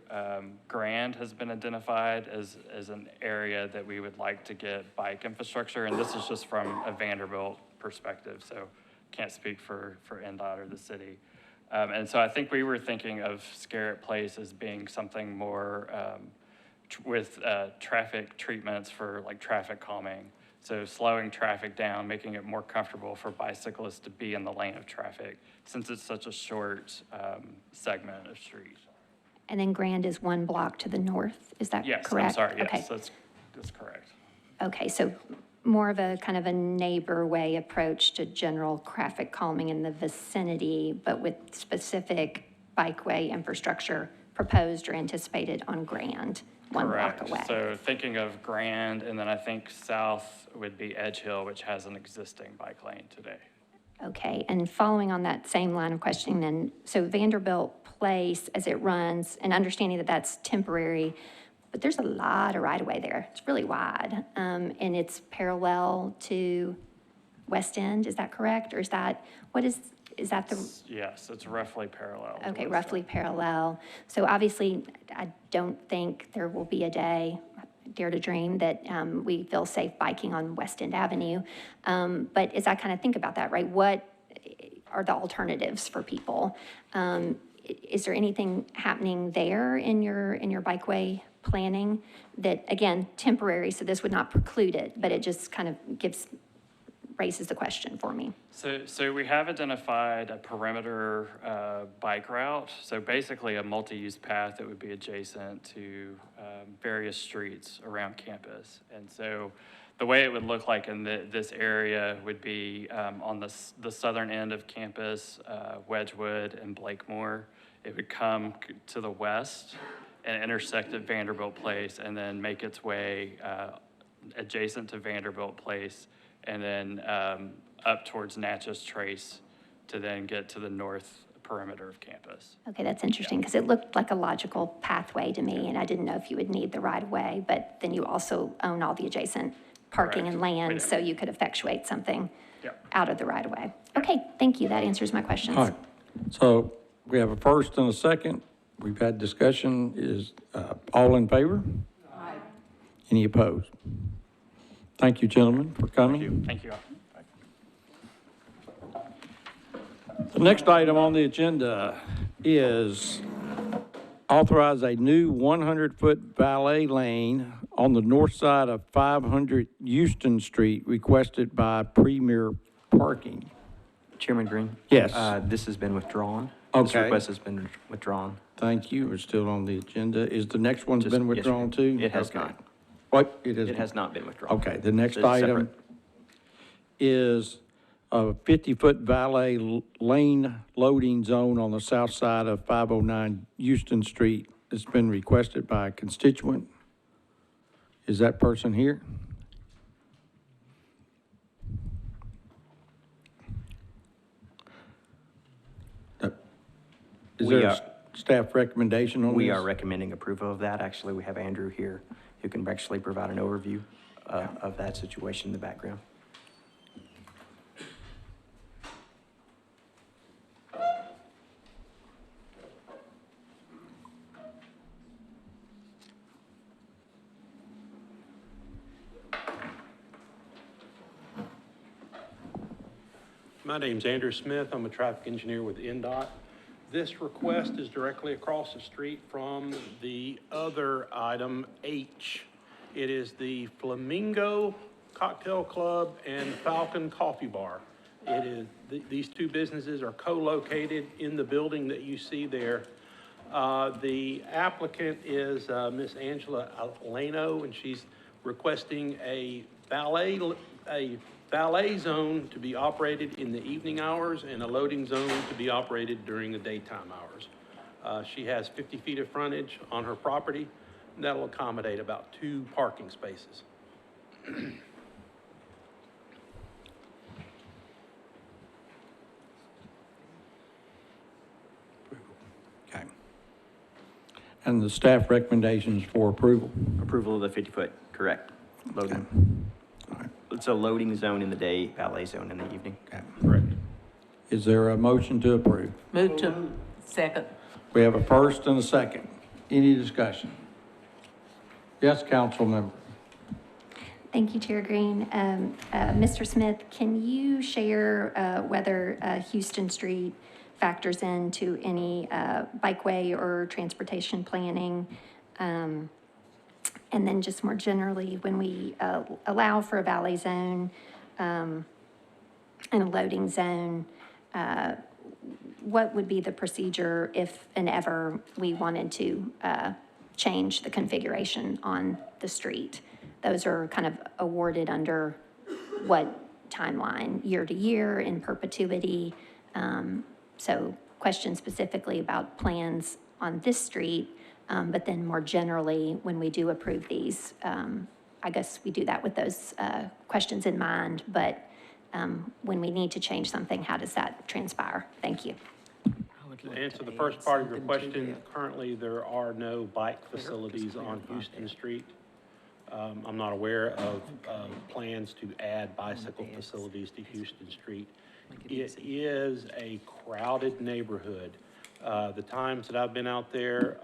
Grand has been identified as an area that we would like to get bike infrastructure, and this is just from a Vanderbilt perspective, so can't speak for NDOT or the city. And so I think we were thinking of Scarrett Place as being something more with traffic treatments for like traffic calming. So slowing traffic down, making it more comfortable for bicyclists to be in the lane of traffic, since it's such a short segment of street. And then Grand is one block to the north, is that Yes, correct? I'm sorry, yes, Okay. that's correct. Okay, so more of a kind of a neighbor way approach to general traffic calming in the vicinity, but with specific bikeway infrastructure proposed or anticipated on Grand. one block Correct. away. So thinking of Grand, and then I think south would be Edge Hill, which has an existing bike lane today. Okay, and following on that same line of questioning then, so Vanderbilt Place as it runs, and understanding that that's temporary, but there's a lot of right-of-way there. It's really wide, and it's parallel to West End, is that correct? Or is that, is that the? Yes, it's roughly parallel. to Okay, West roughly End. parallel. So obviously, I don't think there will be a day, dare to dream, that we feel safe biking on West End Avenue. But as I kind of think about that, right, what are the alternatives for people? Is there anything happening there in your bikeway planning that, again, temporary, so this would not preclude it, but it just kind of raises the question for me? So we have identified a perimeter bike route. So basically a multi-use path that would be adjacent to various streets around campus. And so the way it would look like in this area would be on the southern end of campus, Wedgwood and Blakemore. It would come to the west and intersect at Vanderbilt Place and then make its way adjacent to Vanderbilt Place and then up towards Natchez Trace to then get to the north perimeter of campus. Okay, that's interesting, because it looked like a logical pathway to me, and I didn't know if you would need the right-of-way, but then you also own all the adjacent parking and Correct. land, so you could effectuate something Yep. out of the right-of-way. Okay, thank you, that answers my questions. All right, so we have a first and a second. We've had discussion. Is all in favor? Aye. Any opposed? Thank you, gentlemen, for coming. Thank you. The next item on the agenda is authorize a new 100-foot valet lane on the north side of 500 Houston Street requested by Premier Parking. Chairman Green? Yes. This has been withdrawn. This Okay. request has been withdrawn. Thank you. It's still on the agenda. Is the next one Just- been yes, sir. withdrawn too? It has Okay. not. What? It is. It has not been withdrawn. Okay, the next It's item separate. is a 50-foot valet lane loading zone on the south side of 509 Houston Street. It's been requested by a constituent. Is that person here? Is We there are- a staff recommendation on this? We are recommending approval of that. Actually, we have Andrew here who can actually provide an overview of that situation in the background. My name's Andrew Smith. I'm a traffic engineer with NDOT. This request is directly across the street from the other item H. It is the Flamingo Cocktail Club and Falcon Coffee Bar. It is, these two businesses are co-located in the building that you see there. The applicant is Miss Angela Alano, and she's requesting a valet zone to be operated in the evening hours and a loading zone to be operated during the daytime hours. She has 50 feet of frontage on her property, and that'll accommodate about 2 parking spaces. Okay. And the staff recommendations for approval? Approval of the 50-foot, correct, loading. It's a loading zone in the day, valet zone in the evening. Okay. Correct. Is there a motion to approve? Move to second. We have a first and a second. Any discussion? Yes, council member. Thank you, Chair Green. Mr. Smith, can you share whether Houston Street factors into any bikeway or transportation planning? And then just more generally, when we allow for a valet zone and a loading zone, what would be the procedure if and ever we wanted to change the configuration on the street? Those are kind of awarded under what timeline, year to year, in perpetuity? So question specifically about plans on this street But then more generally, when we do approve these, I guess we do that with those questions in mind. But when we need to change something, how does that transpire? Thank you. To answer the first part of your question, currently there are no bike facilities on Houston Street. I'm not aware of plans to add bicycle facilities to Houston Street. It is a crowded neighborhood. The times that I've been out there,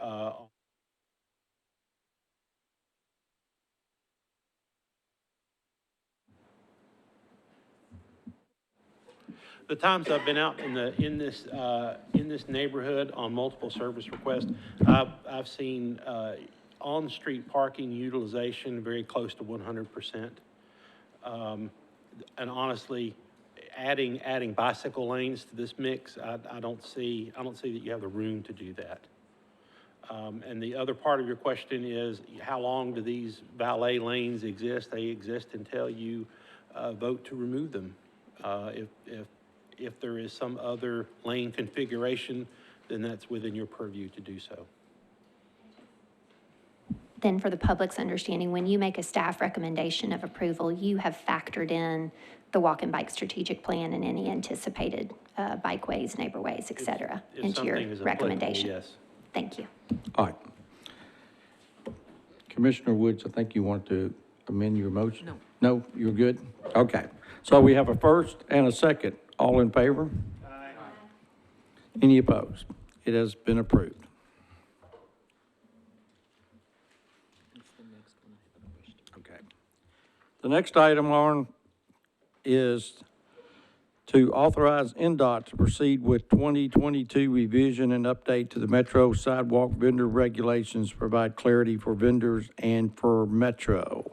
the times I've been out in this neighborhood on multiple service requests, I've seen on-street parking utilization very close to 100%. And honestly, adding bicycle lanes to this mix, I don't see that you have the room to do that. And the other part of your question is, how long do these valet lanes exist? They exist until you vote to remove them. If there is some other lane configuration, then that's within your purview to do so. Then for the public's understanding, when you make a staff recommendation of approval, you have factored in the walk and bike strategic plan and any anticipated bikeways, neighborways, et cetera, If into your something is applicable, recommendation. yes. Thank you. All right. Commissioner Woods, I think you want to amend your motion? No. No, you're good? Okay. So we have a first and a second. All in favor? Aye. Any opposed? It has been approved. Okay. The next item on is to authorize NDOT to proceed with 2022 revision and update to the Metro sidewalk vendor regulations to provide clarity for vendors and for Metro.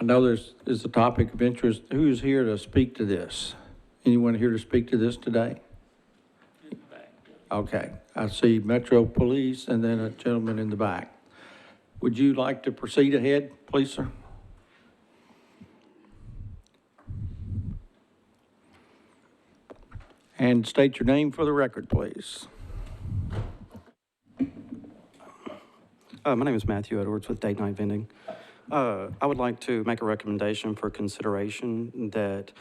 I know this is a topic of interest. Who is here to speak to this? Anyone here to speak to this today? Okay, I see Metro Police and then a gentleman in the back. Would you like to proceed ahead, please, sir? And state your name for the record, please. My name is Matthew Edwards with Date Night Vending. I would like to make a recommendation for consideration that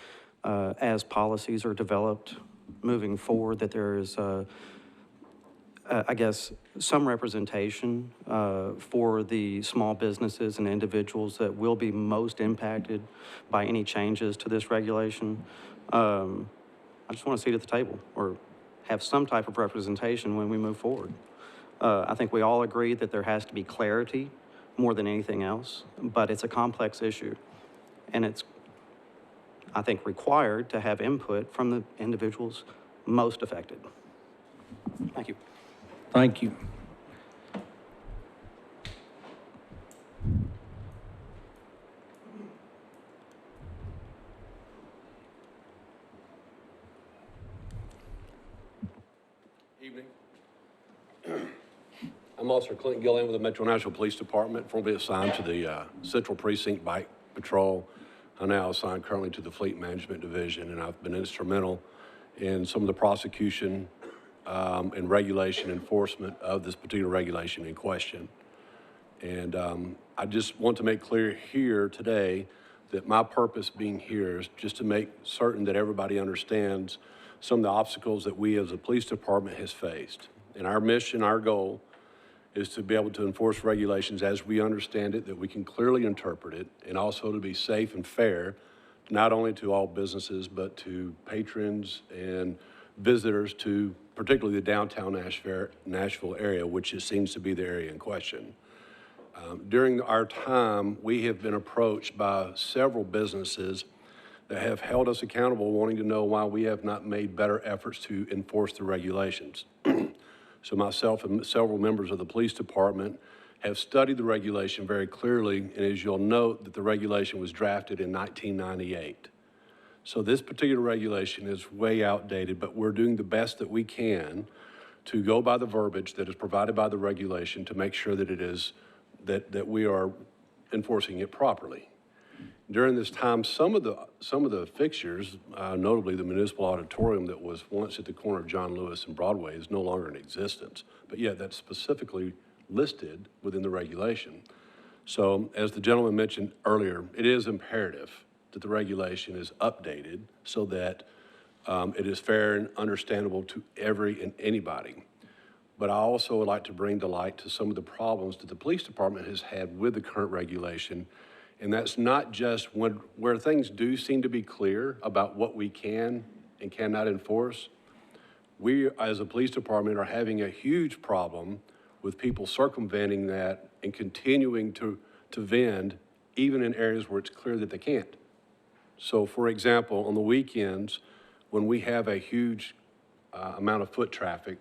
as policies are developed moving forward, that there is, I guess, some representation for the small businesses and individuals that will be most impacted by any changes to this regulation. I just want a seat at the table or have some type of representation when we move forward. I think we all agree that there has to be clarity more than anything else, but it's a complex issue. And it's, I think, required to have input from the individuals most affected. Thank you. Thank you. Evening. I'm Officer Clint Gillian with the Metro Nashville Police Department, formerly assigned to the Central Precinct Bike Patrol. I'm now assigned currently to the Fleet Management Division, and I've been instrumental in some of the prosecution and regulation enforcement of this particular regulation in question. And I just want to make clear here today that my purpose being here is just to make certain that everybody understands some of the obstacles that we as a police department has faced. And our mission, our goal, is to be able to enforce regulations as we understand it, that we can clearly interpret it, and also to be safe and fair, not only to all businesses, but to patrons and visitors to particularly the downtown Nashville area, which it seems to be the area in question. During our time, we have been approached by several businesses that have held us accountable, wanting to know why we have not made better efforts to enforce the regulations. So myself and several members of the police department have studied the regulation very clearly, and as you'll note that the regulation was drafted in 1998. So this particular regulation is way outdated, but we're doing the best that we can to go by the verbiage that is provided by the regulation to make sure that it is, that we are enforcing it properly. During this time, some of the fixtures, notably the municipal auditorium that was once at the corner of John Lewis and Broadway, is no longer in existence. But yet that's specifically listed within the regulation. So as the gentleman mentioned earlier, it is imperative that the regulation is updated so that it is fair and understandable to every and anybody. But I also would like to bring to light to some of the problems that the police department has had with the current regulation. And that's not just where things do seem to be clear about what we can and cannot enforce. We, as a police department, are having a huge problem with people circumventing that and continuing to vend, even in areas where it's clear that they can't. So, for example, on the weekends, when we have a huge amount of foot traffic,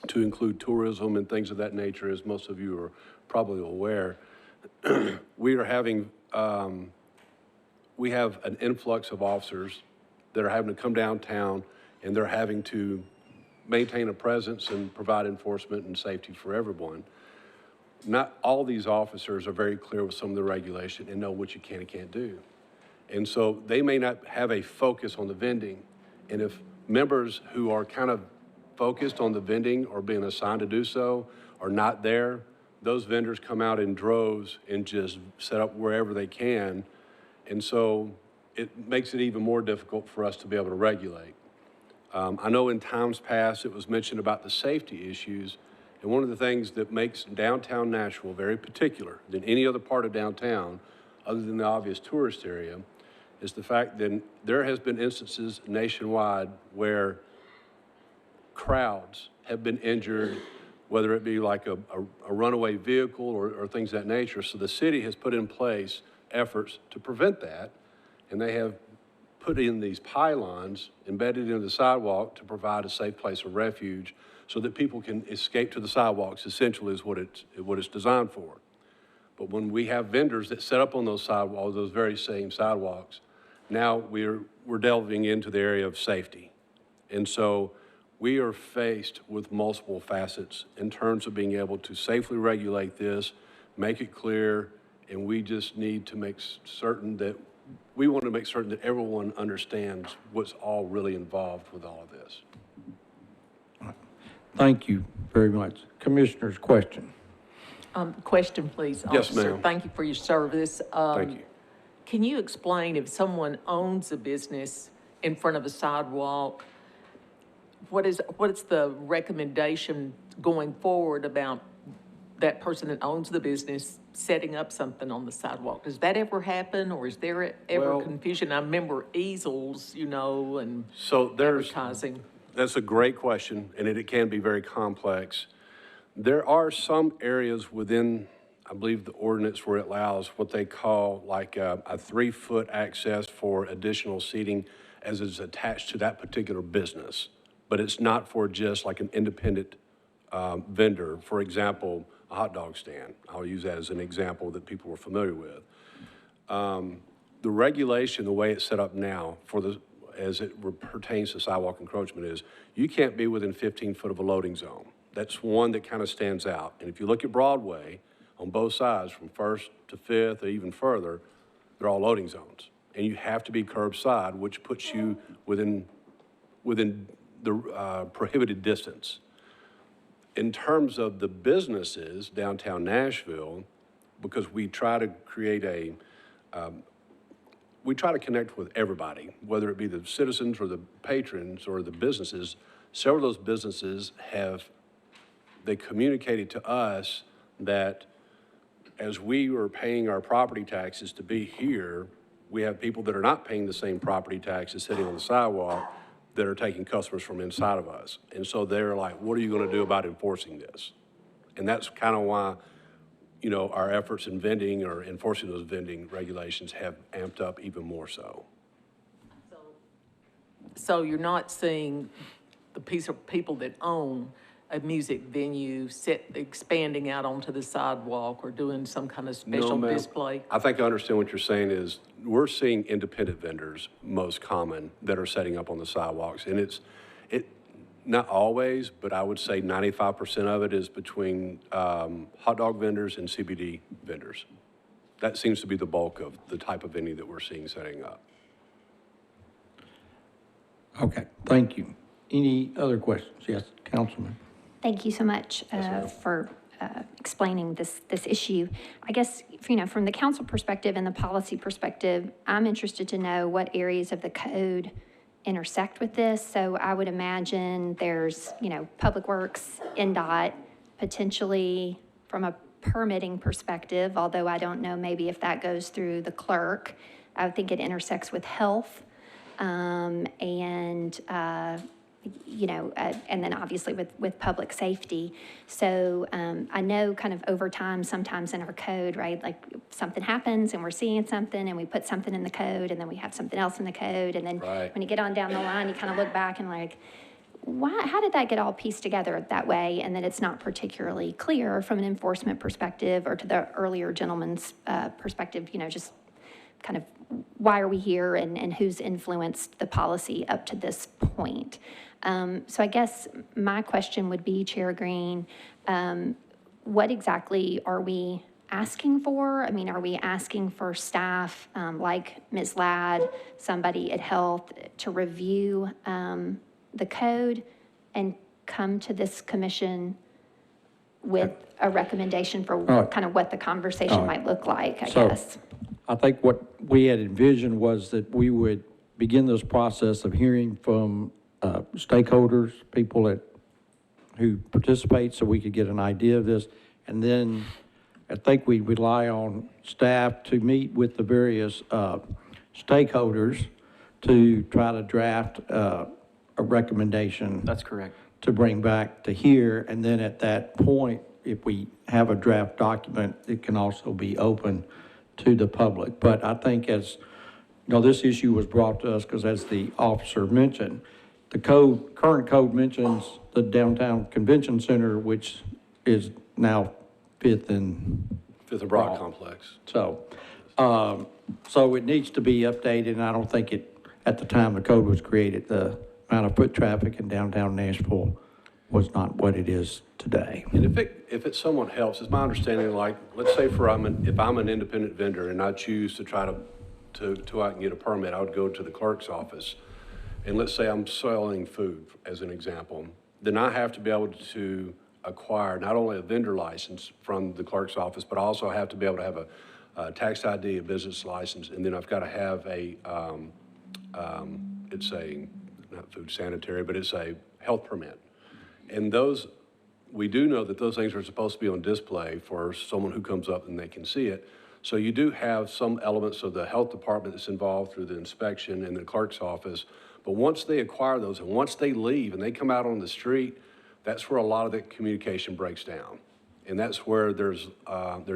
to include tourism and things of that nature, as most of you are probably aware, we are having, we have an influx of officers that are having to come downtown, and they're having to maintain a presence and provide enforcement and safety for everyone. Not all these officers are very clear with some of the regulation and know what you can and can't do. And so they may not have a focus on the vending. And if members who are kind of focused on the vending or being assigned to do so are not there, those vendors come out in droves and just set up wherever they can. And so it makes it even more difficult for us to be able to regulate. I know in times past it was mentioned about the safety issues, and one of the things that makes downtown Nashville very particular than any other part of downtown, other than the obvious tourist area, is the fact that there has been instances nationwide where crowds have been injured, whether it be like a runaway vehicle or things of that nature. So the city has put in place efforts to prevent that, and they have put in these pylons embedded into the sidewalk to provide a safe place of refuge so that people can escape to the sidewalks, essentially is what it's designed for. But when we have vendors that set up on those sidewalks, those very same sidewalks, now we're delving into the area of safety. And so we are faced with multiple facets in terms of being able to safely regulate this, make it clear, and we just need to make certain that we want to make certain that everyone understands what's all really involved with all of this. Thank you very much. Commissioner's question. Question, please, Yes, officer. ma'am. Thank you for your service. Thank you. Can you explain if someone owns a business in front of a sidewalk, what is the recommendation going forward about that person that owns the business setting up something on the sidewalk? Does that ever happen, or is there ever confusion? I remember easels, and So advertising. That's a great question, and it can be very complex. There are some areas within, I believe, the ordinance where it allows what they call like a 3-foot access for additional seating as is attached to that particular business. But it's not for just like an independent vendor. For example, a hot dog stand. I'll use that as an example that people were familiar with. The regulation, the way it's set up now as it pertains to sidewalk encroachment is you can't be within 15 foot of a loading zone. That's one that kind of stands out. And if you look at Broadway, on both sides, from 1st to 5th or even further, they're all loading zones. And you have to be curbside, which puts you within the prohibited distance. In terms of the businesses downtown Nashville, because we try to create we try to connect with everybody, whether it be the citizens or the patrons or the businesses. Several of those businesses they communicated to us that as we are paying our property taxes to be here, we have people that are not paying the same property taxes sitting on the sidewalk that are taking customers from inside of us. And so they're like, what are you going to do about enforcing this? And that's kind of why, our efforts in vending or enforcing those vending regulations have amped up even more so. So you're not seeing the piece of people that own a music venue expanding out onto the sidewalk or doing some kind of special No, ma'am. display? I think I understand what you're saying is we're seeing independent vendors most common that are setting up on the sidewalks. And it not always, but I would say 95% of it is between hot dog vendors and CBD vendors. that seems to be the bulk of the type of venue that we're seeing setting up. Okay, thank you. Any other questions? Yes, Councilman. Thank you so much for explaining this issue. I guess, from the council perspective and the policy perspective, I'm interested to know what areas of the code intersect with this. So I would imagine there's, Public Works, NDOT, potentially from a permitting perspective, although I don't know maybe if that goes through the clerk. I would think it intersects with health and then obviously with public safety. So I know kind of over time, sometimes in our code, right, like something happens and we're seeing something and we put something in the code and then we have something else in the code. And then when you get on down the line, you kind of look back and like, how did that get all pieced together that way? And then it's not particularly clear from an enforcement perspective or to the earlier gentleman's perspective, just kind of why are we here and who's influenced the policy up to this point. So I guess my question would be, Chair Green, what exactly are we asking for? I mean, are we asking for staff like Ms. Ladd, somebody at Health, to review the code and come to this commission with a recommendation for kind of what the conversation might look like, I guess? I think what we had envisioned was that we would begin this process of hearing from stakeholders, people who participate, so we could get an idea of this. And then I think we rely on staff to meet with the various stakeholders to try to draft a recommendation. That's correct. To bring back to here. And then at that point, if we have a draft document, it can also be open to the public. But I think this issue was brought to us because, as the officer mentioned, the current code mentions the downtown convention center, which is now Fifth and Broad complex. So it needs to be updated, and I don't think at the time the code was created, the amount of foot traffic in downtown Nashville was not what it is today. And if it somewhat helps, it's my understanding, like, let's say if I'm an independent vendor and I choose to try to I can get a permit, I would go to the clerk's office. And let's say I'm selling food, as an example, then I have to be able to acquire not only a vendor license from the clerk's office, but I also have to be able to have a tax ID, a business license, and then I've got to have it's a, not food sanitary, but it's a health permit. And we do know that those things are supposed to be on display for someone who comes up and they can see it. So you do have some elements of the health department that's involved through the inspection in the clerk's office. But once they acquire those and once they leave and they come out on the street, that's where a lot of the communication breaks down. And that's where there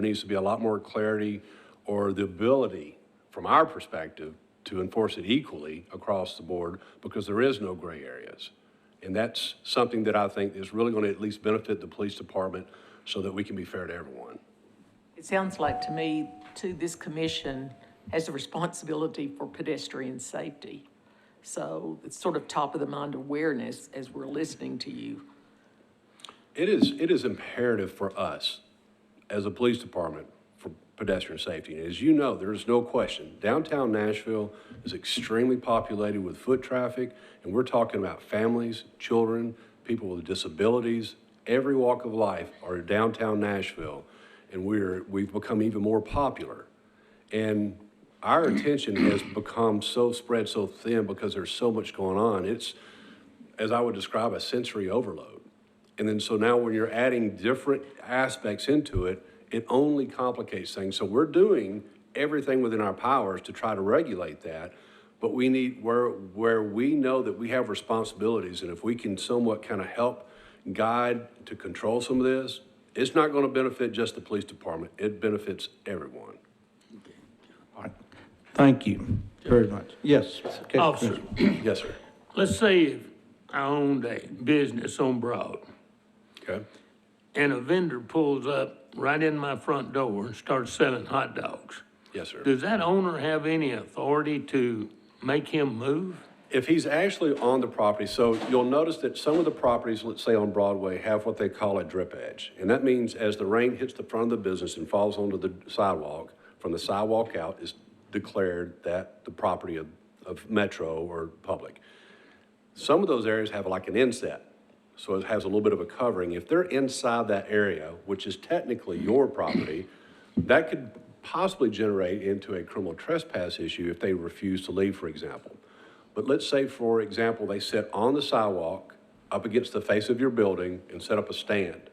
needs to be a lot more clarity or the ability, from our perspective, to enforce it equally across the board, because there is no gray areas. And that's something that I think is really going to at least benefit the police department so that we can be fair to everyone. It sounds like to me, too, this commission has a responsibility for pedestrian safety. So it's sort of top of the mind awareness as we're listening to you. It is imperative for us as a police department for pedestrian safety. And as you know, there is no question, downtown Nashville is extremely populated with foot traffic, and we're talking about families, children, people with disabilities, every walk of life are downtown Nashville, and we've become even more popular. And our attention has become spread so thin because there's so much going on. It's, as I would describe, a sensory overload. And then so now when you're adding different aspects into it, it only complicates things. So we're doing everything within our powers to try to regulate that, but we need, where we know that we have responsibilities, and if we can somewhat kind of help guide to control some of this, it's not going to benefit just the police department. It benefits everyone. All right. Thank you very much. Yes. Okay. Officer. Yes, sir. Let's say I owned a business on Broad. Okay. And a vendor pulls up right in my front door and starts selling hot dogs. Yes, sir. Does that owner have any authority to make him move? If he's actually on the property, so you'll notice that some of the properties, let's say on Broadway, have what they call a drip edge. And that means as the rain hits the front of the business and falls onto the sidewalk, from the sidewalk out is declared that the property of Metro or public. Some of those areas have like an inset, so it has a little bit of a covering. If they're inside that area, which is technically your property, that could possibly generate into a criminal trespass issue if they refuse to leave, for example. But let's say, for example, they sit on the sidewalk up against the face of your building and set up a stand.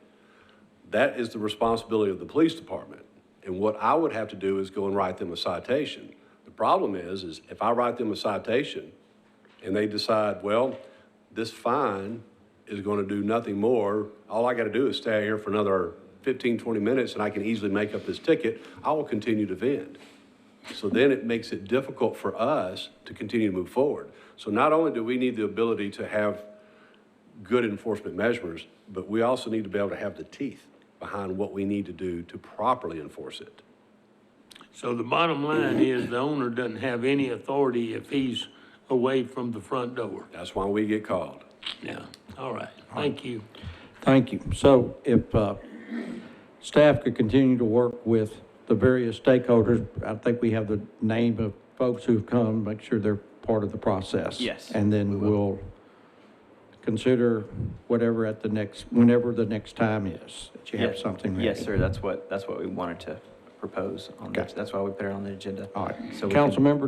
That is the responsibility of the police department. And what I would have to do is go and write them a citation. The problem is if I write them a citation and they decide, well, this fine is going to do nothing more, all I got to do is stay here for another 15, 20 minutes and I can easily make up this ticket, I will continue to vend. So then it makes it difficult for us to continue to move forward. So not only do we need the ability to have good enforcement measures, but we also need to be able to have the teeth behind what we need to do to properly enforce it. So the bottom line is the owner doesn't have any authority if he's away from the front door. That's why we get called. Yeah, all right, thank you. Thank you. So if staff could continue to work with the various stakeholders, I think we have the name of folks who've come, make sure they're part of the process. Yes, And then we'll consider whatever at the next, whenever the next time is, that you have something ready. Yes, sir, that's what we wanted to propose on Okay. this. That's why we put it on the agenda. All right. So we Council can- member,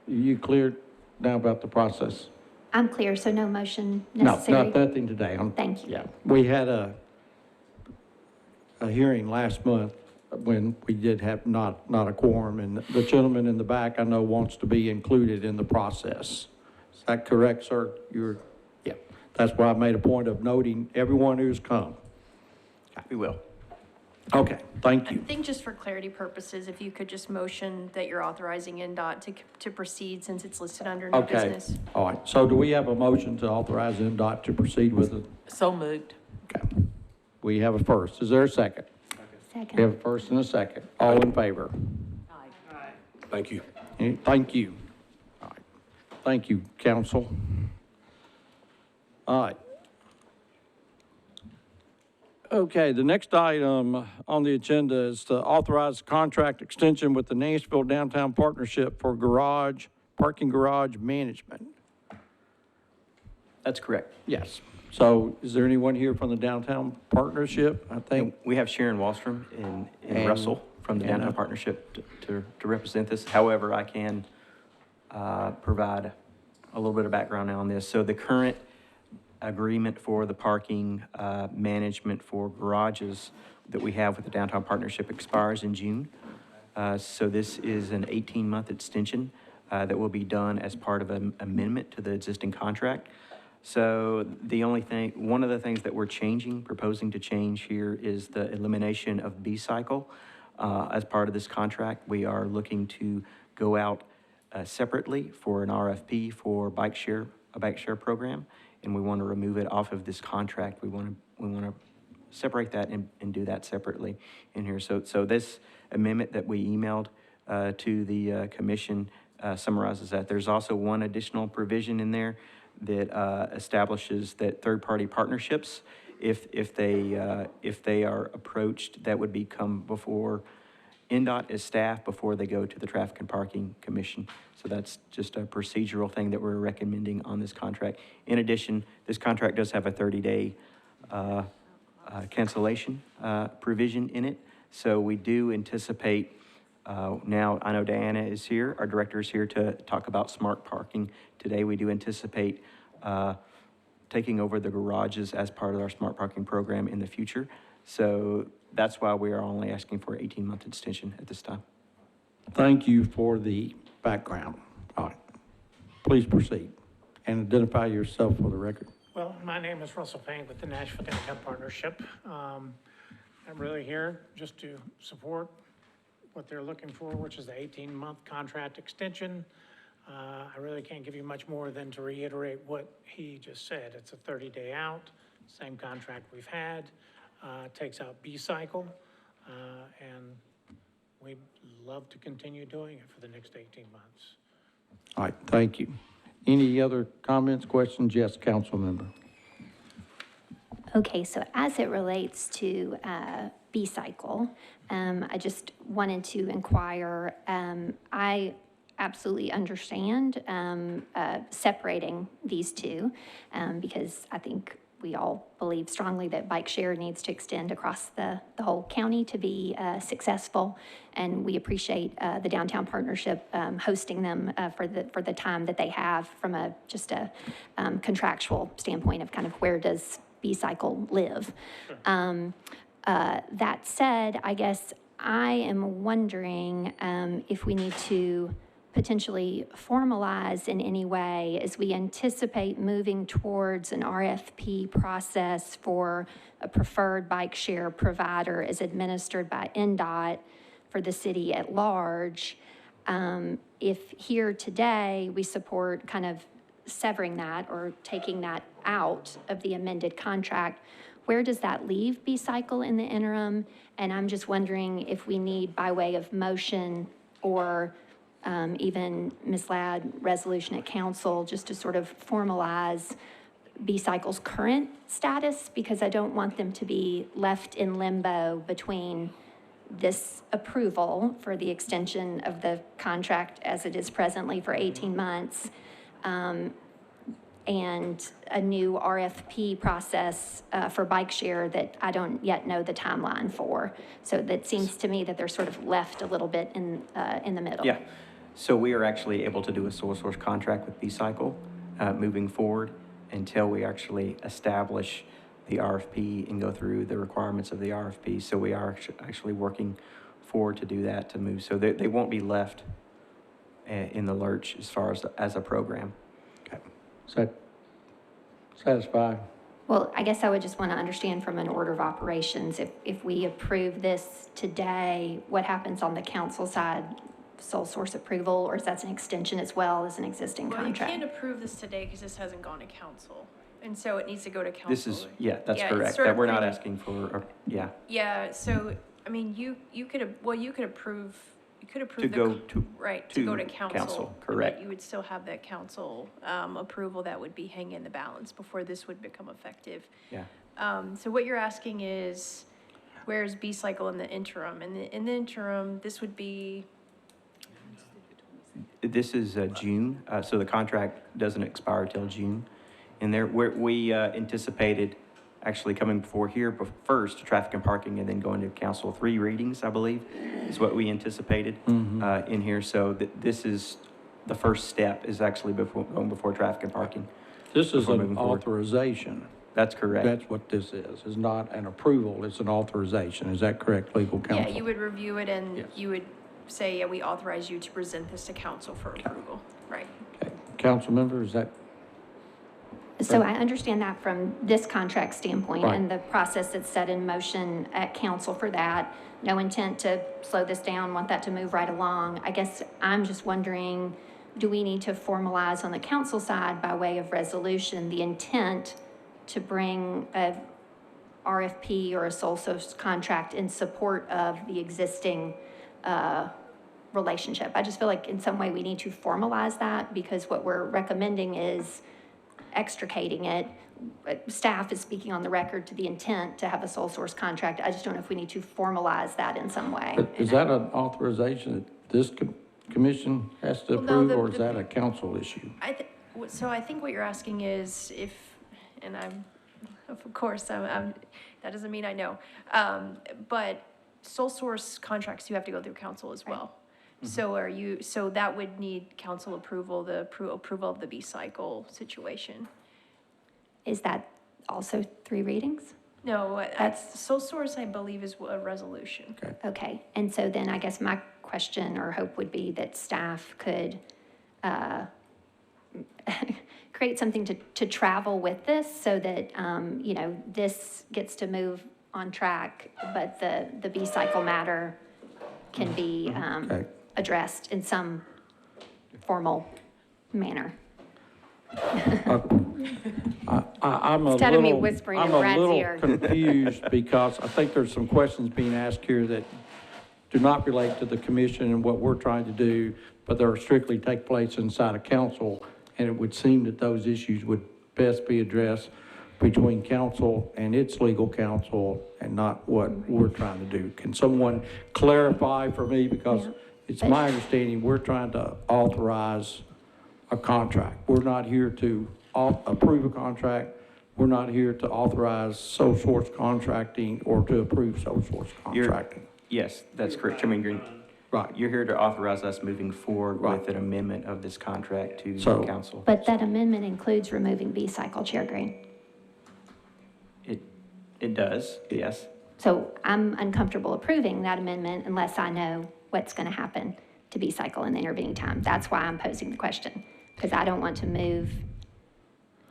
you clear now about the process? I'm clear, so no motion No, necessary? nothing today. Thank you. Yeah, we had a hearing last month when we did have not a quorum, and the gentleman in the back, I know, wants to be included in the process. Is that correct, sir? Yeah. That's why I made a point of noting everyone who's come. We will. Okay, thank I you. think just for clarity purposes, if you could just motion that you're authorizing NDOT to proceed since it's listed under new Okay, business. all right. So do we have a motion to authorize NDOT to proceed with it? So moved. Okay. We have a first. Is there a second? Second. We have a first and a second. All in favor? Thank you. Thank you. All right. Thank you, council. All right. Okay, the next item on the agenda is to authorize contract extension with the Nashville Downtown Partnership for parking garage management. That's correct. Yes. So is there anyone here from the Downtown Partnership? I think. We have Sharon Wallstrom and Russell from the and, Downtown Partnership to represent this. However, I can provide a little bit of background on this. So the current agreement for the parking management for garages that we have with the Downtown Partnership expires in June. So this is an 18-month extension that will be done as part of an amendment to the existing contract. So one of the things that we're proposing to change here is the elimination of B-cycle. As part of this contract, we are looking to go out separately for an RFP for a bike share program, and we want to remove it off of this contract. We want to separate that and do that separately in here. So this amendment that we emailed to the commission summarizes that. There's also one additional provision in there that establishes that third-party partnerships, if they are approached, that would come before NDOT as staff before they go to the Traffic and Parking Commission. So that's just a procedural thing that we're recommending on this contract. In addition, this contract does have a 30-day cancellation provision in it. So we do anticipate, now I know Diana is here, our director is here to talk about smart parking today. We do anticipate taking over the garages as part of our smart parking program in the future. So that's why we are only asking for an 18-month extension at this time. Thank you for the background. All right. Please proceed and identify yourself for the record. Well, my name is Russell Payne with the Nashville Downtown Partnership. I'm really here just to support what they're looking for, which is the 18-month contract extension. I really can't give you much more than to reiterate what he just said. It's a 30-day out, same contract we've had, takes out B-cycle, and we'd love to continue doing it for the next 18 months. All right, thank you. Any other comments, questions? Yes, council member. Okay, so as it relates to B-Cycle, I just wanted to inquire, I absolutely understand separating these two because I think we all believe strongly that bike share needs to extend across the whole county to be successful. And we appreciate the downtown partnership hosting them for the time that they have from just a contractual standpoint of kind of where does B-Cycle live. That said, I guess I am wondering if we need to potentially formalize in any way as we anticipate moving towards an RFP process for a preferred bike share provider as administered by NDOT for the city at large. If here today we support kind of severing that or taking that out of the amended contract, where does that leave B-Cycle in the interim? And I'm just wondering if we need, by way of motion or even Ms. Ladd resolution at council, just to sort of formalize B-Cycle's current status, because I don't want them to be left in limbo between this approval for the extension of the contract as it is presently for 18 months and a new RFP process for bike share that I don't yet know the timeline for. So that seems to me that they're sort of left a little bit in the middle. Yeah. So we are actually able to do a sole source contract with B-Cycle moving forward until we actually establish the RFP and go through the requirements of the RFP. So we are actually working forward to do that, to move. So they won't be left in the lurch as far as a program. Okay. Is that satisfied? Well, I guess I would just want to understand from an order of operations, if we approve this today, what happens on the council side? Sole source approval, or is that an extension as well as an existing contract? Well, you can't approve this today because this hasn't gone to council. And so it needs to go to council. This is, yeah, that's Yeah, correct. it's sort That of we're not pretty- asking for, yeah. Yeah, so, I mean, you could approve To go to. right, to go to council. and Correct. that you would still have that council approval that would be hanging in the balance before this would become effective. Yeah. So what you're asking is, where's B-Cycle in the interim? In the interim, this would be, This is June, so the contract doesn't expire till June. And there, we anticipated actually coming before here first, traffic and parking, and then going to council 3 readings, I believe, is what we anticipated in here. So this is, the first step is actually going before traffic and parking. This is before an moving forward. authorization. That's correct. That's what this is. It's not an approval, it's an authorization. Is that correct, legal counsel? yeah, you would review it and Yes. you would say, yeah, we authorize you to present this to council for approval, right? Okay. Council member, is that? So I understand that from this contract standpoint Right. and the process that's set in motion at council for that. No intent to slow this down, want that to move right along. I guess I'm just wondering, do we need to formalize on the council side by way of resolution the intent to bring a RFP or a sole source contract in support of the existing relationship? I just feel like in some way we need to formalize that because what we're recommending is extricating it. Staff is speaking on the record to the intent to have a sole source contract. I just don't know if we need to formalize that in some way. But is that an authorization that this commission has to Well, no, approve, the- or is that a council issue? So I think what you're asking is if, and of course, that doesn't mean I know. But sole source contracts, you have to go through council as well. So that would need council approval, the approval of the B-Cycle situation. Is that also 3 readings? No, that's, sole source, I believe, is a resolution. Okay, and so then I guess my question or hope would be that staff could create something to travel with this so that, this gets to move on track, but the B-Cycle matter can be addressed in some formal manner. I'm Instead of me whispering in Brad's ear. confused because I think there's some questions being asked here that do not relate to the commission and what we're trying to do, but they strictly take place inside of council. And it would seem that those issues would best be addressed between council and its legal counsel and not what we're trying to do. Can someone clarify for me? Because it's my understanding we're trying to authorize a contract. We're not here to approve a contract. We're not here to authorize sole source contracting or to approve sole source contracting. Yes, that's correct, Chairman Green. Right. You're here to authorize us moving forward with an amendment of this contract to So- council. But that amendment includes removing B-cycle, Chair Green. It does, yes. So I'm uncomfortable approving that amendment unless I know what's going to happen to B-cycle in the intervening time. That's why I'm posing the question, because I don't want to move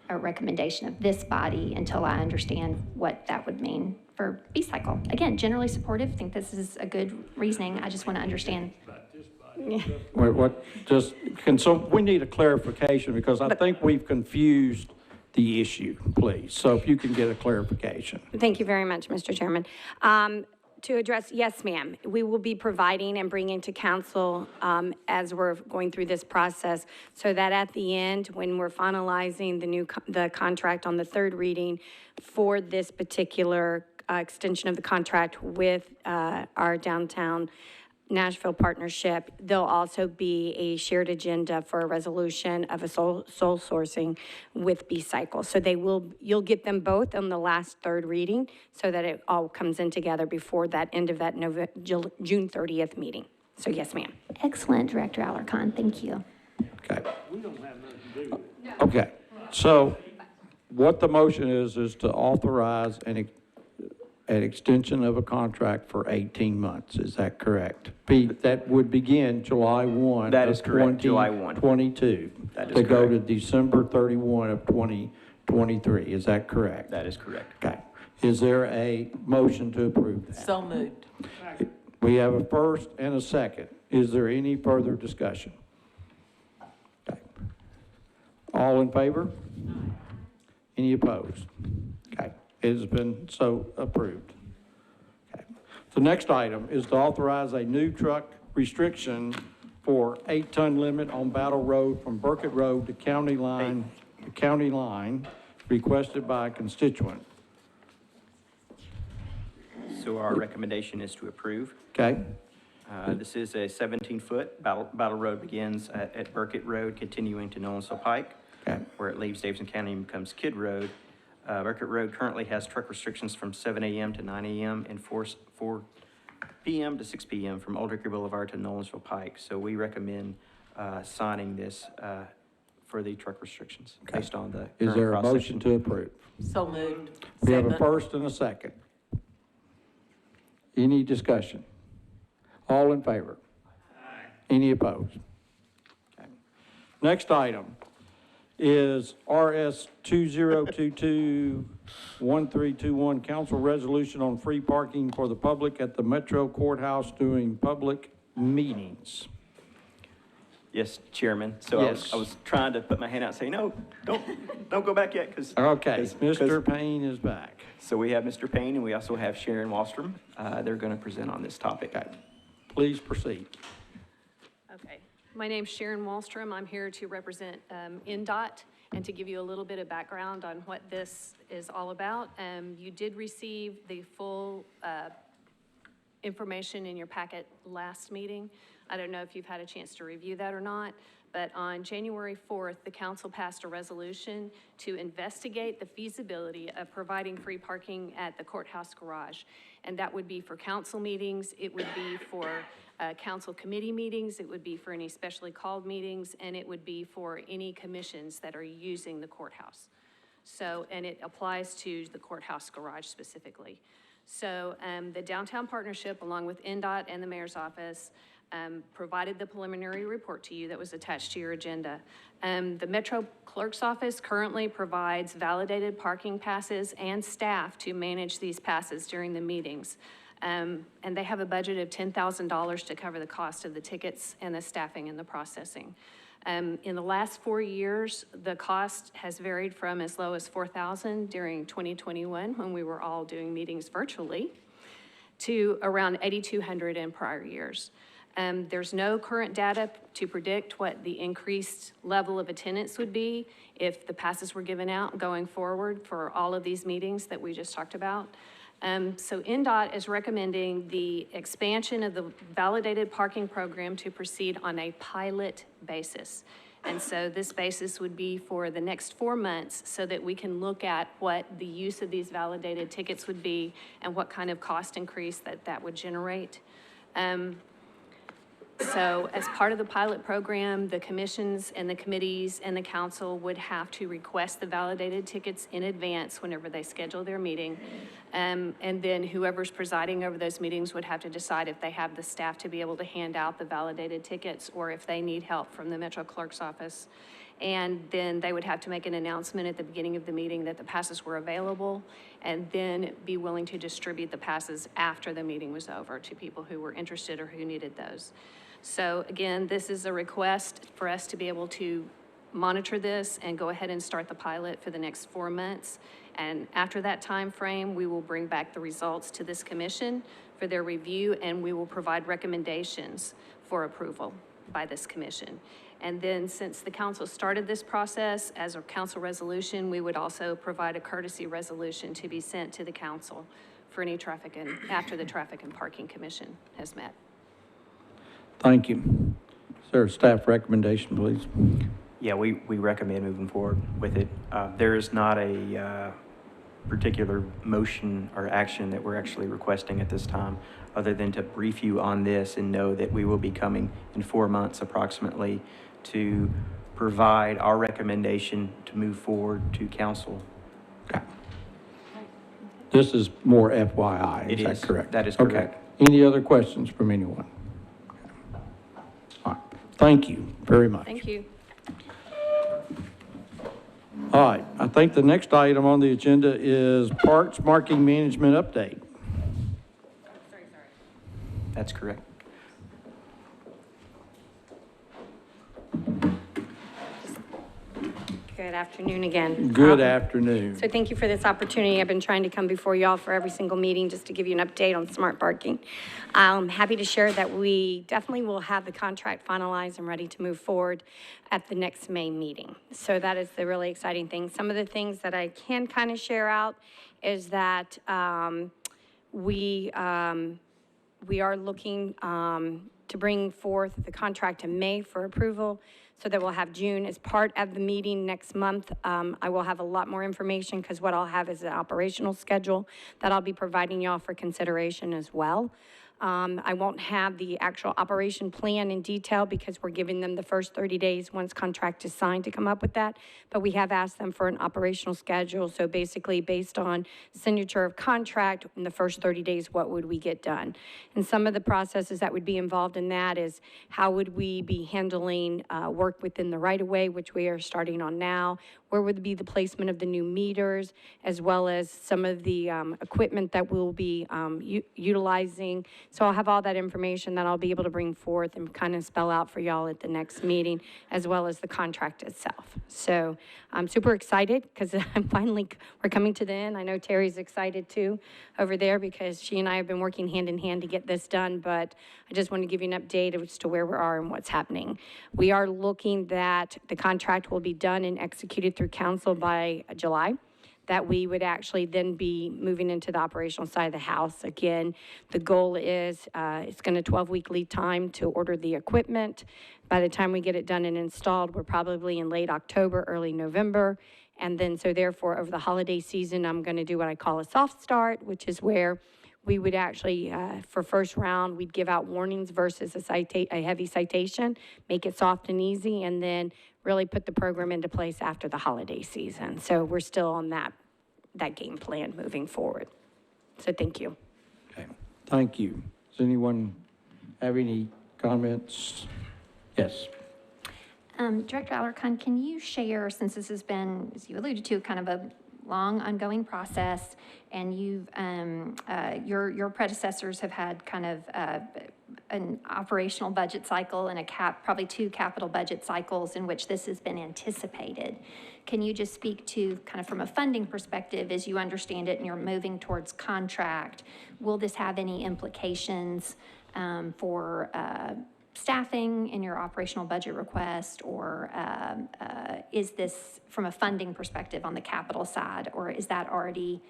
a recommendation of this body until I understand what that would mean for B-cycle. Again, generally supportive, think this is a good reasoning. I just want to understand. We need a clarification because I think we've confused the issue, please. So if you can get a clarification. Thank you very much, Mr. Chairman. To address, yes, ma'am, we will be providing and bringing to council as we're going through this process so that at the end, when we're finalizing the contract on the third reading for this particular extension of the contract with our downtown Nashville partnership, there'll also be a shared agenda for a resolution of a sole sourcing with B-cycle. So you'll get them both on the last third reading so that it all comes in together before that end of that June 30th meeting. So yes, ma'am. Excellent, Director Alarcon. Thank you. Okay. Okay. So what the motion is to authorize an extension of a contract for 18 months. Is that correct? That would begin July 1. That is correct, July 1. 22. That is to go correct. to December 31 of 2023. Is that correct? That is correct. Okay. Is there a motion to approve that? So moved. We have a first and a second. Is there any further discussion? Okay. All in favor? Any opposed? Okay. It has been so approved. Okay. The next item is to authorize a new truck restriction for 8-ton limit on Battle Road from Burkett Road to county line, requested by a constituent. So our recommendation is to approve. Okay. This is a 17-foot. Battle Road begins at Burkett Road, continuing to Nolensville Pike, where it leaves Davidson County and becomes Kidd Road. Burkett Road currently has truck restrictions from 7 a.m. to 9 a.m. and 4 p.m. to 6 p.m. from Old Hickory Boulevard to Nolensville Pike. So we recommend signing this for the truck restrictions based on the Is current there a cross-section. motion to approve? So moved. We have a Second. first and a second. Any discussion? All in favor? Any opposed? Okay. Next item is RS 2022-1321, council resolution on free parking for the public at the Metro Courthouse during public meetings. Yes, Chairman. So Yes. I was trying to put my hand out and say, no, don't go back yet. Okay, Mr. Payne is back. So we have Mr. Payne and we also have Sharon Wallstrom. They're going to present on this topic. Okay. Please proceed. Okay, my name's Sharon Wallstrom. I'm here to represent NDOT and to give you a little bit of background on what this is all about. You did receive the full information in your packet last meeting. I don't know if you've had a chance to review that or not, but on January 4th, the council passed a resolution to investigate the feasibility of providing free parking at the courthouse garage. And that would be for council meetings, it would be for council committee meetings, it would be for any specially called meetings, and it would be for any commissions that are using the courthouse. So, and it applies to the courthouse garage specifically. So the Downtown Partnership, along with NDOT and the Mayor's Office, provided the preliminary report to you that was attached to your agenda. The Metro Clerk's Office currently provides validated parking passes and staff to manage these passes during the meetings. And they have a budget of $10,000 to cover the cost of the tickets and the staffing and the processing. In the last 4 years, the cost has varied from as low as $4,000 during 2021, when we were all doing meetings virtually, to around $8,200 in prior years. There's no current data to predict what the increased level of attendance would be if the passes were given out going forward for all of these meetings that we just talked about. So NDOT is recommending the expansion of the validated parking program to proceed on a pilot basis. And so this basis would be for the next 4 months so that we can look at what the use of these validated tickets would be and what kind of cost increase that would generate. So as part of the pilot program, the commissions and the committees and the council would have to request the validated tickets in advance whenever they schedule their meeting. And then whoever's presiding over those meetings would have to decide if they have the staff to be able to hand out the validated tickets or if they need help from the Metro Clerk's office. And then they would have to make an announcement at the beginning of the meeting that the passes were available and then be willing to distribute the passes after the meeting was over to people who were interested or who needed those. So again, this is a request for us to be able to monitor this and go ahead and start the pilot for the next 4 months. And after that time frame, we will bring back the results to this commission for their review, and we will provide recommendations for approval by this commission. And then since the council started this process as a council resolution, we would also provide a courtesy resolution to be sent to the council for any traffic and after the Traffic and Parking Commission has met. Thank you. Is there a staff recommendation, please? Yeah, we recommend moving forward with it. There is not a particular motion or action that we're actually requesting at this time, other than to brief you on this and know that we will be coming in 4 months approximately to provide our recommendation to move forward to council. This is more FYI, It is that is. correct? That is correct. Okay. Any other questions from anyone? All right. Thank you very much. Thank you. All right, I think the next item on the agenda is Parks Marking Management Update. That's correct. Good afternoon again. Good afternoon. So thank you for this opportunity. I've been trying to come before y'all for every single meeting just to give you an update on smart parking. I'm happy to share that we definitely will have the contract finalized and ready to move forward at the next May meeting. So that is the really exciting thing. Some of the things that I can kind of share out is that we are looking to bring forth the contract in May for approval, so that we'll have June as part of the meeting next month. I will have a lot more information because what I'll have is an operational schedule that I'll be providing y'all for consideration as well. I won't have the actual operation plan in detail because we're giving them the first 30 days once contract is signed to come up with that. But we have asked them for an operational schedule. So basically based on signature of contract in the first 30 days, what would we get done? And some of the processes that would be involved in that is how would we be handling work within the right-of-way, which we are starting on now? Where would be the placement of the new meters, as well as some of the equipment that we'll be utilizing. So I'll have all that information that I'll be able to bring forth and kind of spell out for y'all at the next meeting, as well as the contract itself. So I'm super excited because we're coming to the end. I know Terry's excited too over there because she and I have been working hand in hand to get this done, but I just want to give you an update as to where we are and what's happening. We are looking that the contract will be done and executed through council by July, that we would actually then be moving into the operational side of the house. Again, the goal is it's going to 12-week lead time to order the equipment. By the time we get it done and installed, we're probably in late October, early November. And then so therefore over the holiday season, I'm going to do what I call a soft start, which is where we would actually, for first round, we'd give out warnings versus a heavy citation, make it soft and easy, and then really put the program into place after the holiday season. So we're still on that game plan moving forward. So thank you. Okay, thank you. Does anyone have any comments? Yes. Director Alarcon, can you share, since this has been, as you alluded to, kind of a long ongoing process, and you've your predecessors have had kind of an operational budget cycle and probably 2 capital budget cycles in which this has been anticipated. Can you just speak to kind of from a funding perspective, as you understand it and you're moving towards contract, will this have any implications for staffing in your operational budget request, or is this from a funding perspective on the capital side, or is that already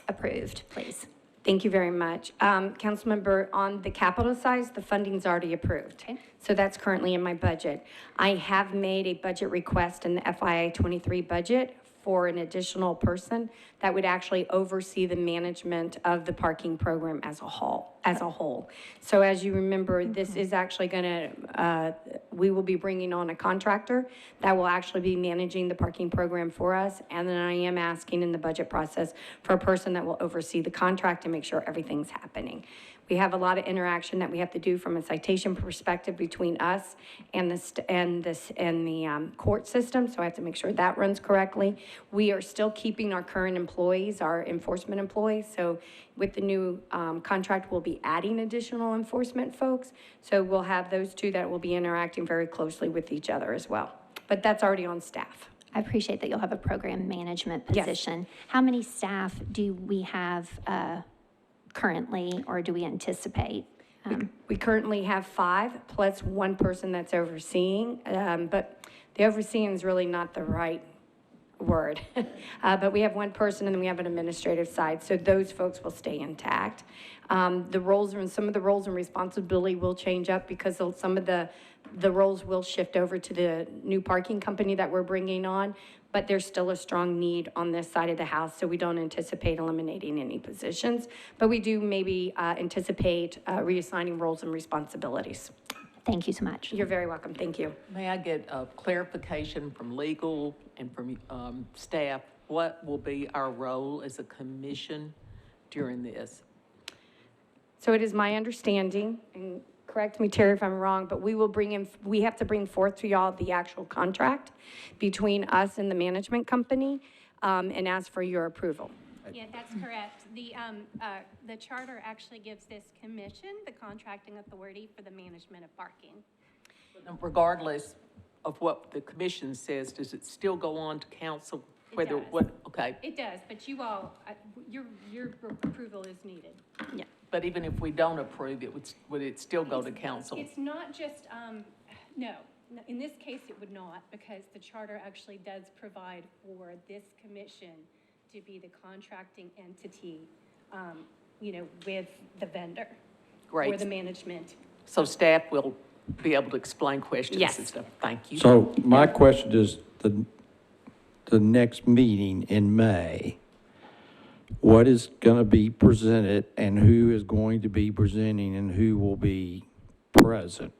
approved, please? Thank you very much. Councilmember, on the capital side, the funding's already approved. Okay. So that's currently in my budget. I have made a budget request in the FY 23 budget for an additional person that would actually oversee the management of the parking program as a whole. So as you remember, this is actually gonna, we will be bringing on a contractor that will actually be managing the parking program for us. And then I am asking in the budget process for a person that will oversee the contract and make sure everything's happening. We have a lot of interaction that we have to do from a citation perspective between us and the court system, so I have to make sure that runs correctly. We are still keeping our current employees, our enforcement employees, so with the new contract, we'll be adding additional enforcement folks, so we'll have those two that will be interacting very closely with each other as well. But that's already on staff. I appreciate that you'll have a program management Yes. position. How many staff do we have currently, or do we anticipate? We currently have 5 plus one person that's overseeing, but the overseeing is really not the right word. But we have one person and then we have an administrative side, so those folks will stay intact. The roles and some of the roles and responsibility will change up because some of the roles will shift over to the new parking company that we're bringing on, but there's still a strong need on this side of the house, so we don't anticipate eliminating any positions, but we do maybe anticipate reassigning roles and responsibilities. Thank you so much. You're very welcome. Thank you. May I get a clarification from legal and from staff? What will be our role as a commission during this? So it is my understanding, and correct me, Terry, if I'm wrong, but we have to bring forth to y'all the actual contract between us and the management company, and ask for your approval. Yeah, that's correct. The charter actually gives this commission the contracting authority for the management of parking. Regardless of what the commission says, does it still go on to council? It does. Okay. It does, but you all, your approval is needed. Yeah. But even if we don't approve it, would it still go to council? It's not just, no, in this case it would not, because the charter actually does provide for this commission to be the contracting entity, with the vendor. Great. Or the management. So staff will be able to explain questions Yes. and stuff. Thank you. So my question is, the next meeting in May, what is going to be presented and who is going to be presenting and who will be present,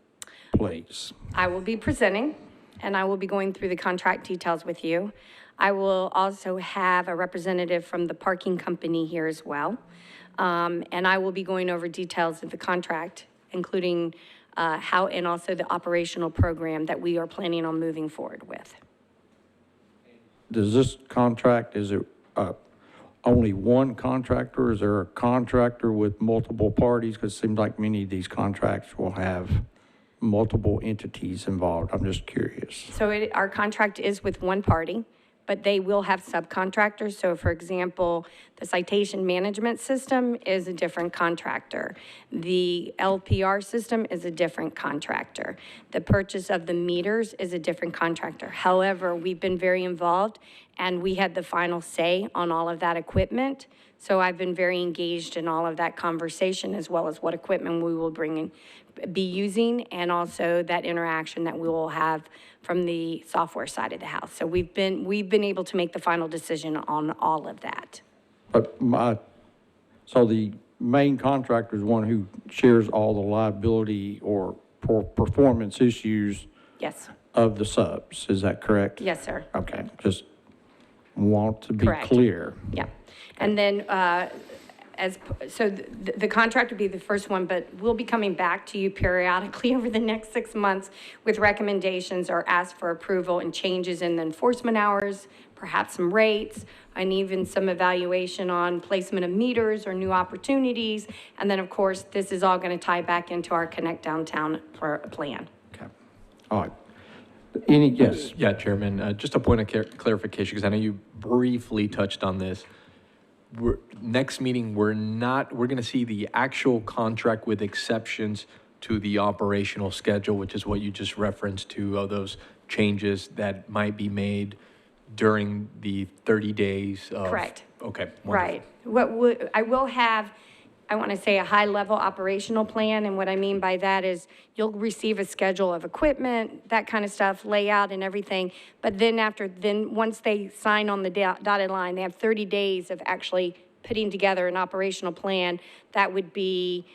please? I will be presenting, and I will be going through the contract details with you. I will also have a representative from the parking company here as well. And I will be going over details of the contract, including how, and also the operational program that we are planning on moving forward with. Does this contract, is it only one contractor? Is there a contractor with multiple parties? Because it seems like many of these contracts will have multiple entities involved. I'm just curious. So our contract is with one party, but they will have subcontractors. So for example, the citation management system is a different contractor. The LPR system is a different contractor. The purchase of the meters is a different contractor. However, we've been very involved and we had the final say on all of that equipment. So I've been very engaged in all of that conversation, as well as what equipment we will be using, and also that interaction that we will have from the software side of the house. So we've been able to make the final decision on all of that. But so the main contractor is one who shares all the liability or performance issues Yes. of the subs, is that correct? Yes, sir. Okay, just want to be Correct. clear. Yeah. And then, the contract would be the first one, but we'll be coming back to you periodically over the next 6 months with recommendations or ask for approval and changes in the enforcement hours, perhaps some rates, and even some evaluation on placement of meters or new opportunities. And then, of course, this is all going to tie back into our Connect Downtown plan. Okay, all right. Yes. Yeah, Chairman, just a point of clarification, because I know you briefly touched on this. next meeting, we're going to see the actual contract with exceptions to the operational schedule, which is what you just referenced to, of those changes that might be made during the 30 days of. Correct. Okay. Wonderful. Right. I will have, I want to say, a high-level operational plan, and what I mean by that is you'll receive a schedule of equipment, that kind of stuff, layout and everything, but then once they sign on the dotted line, they have 30 days of actually putting together an operational plan. That would be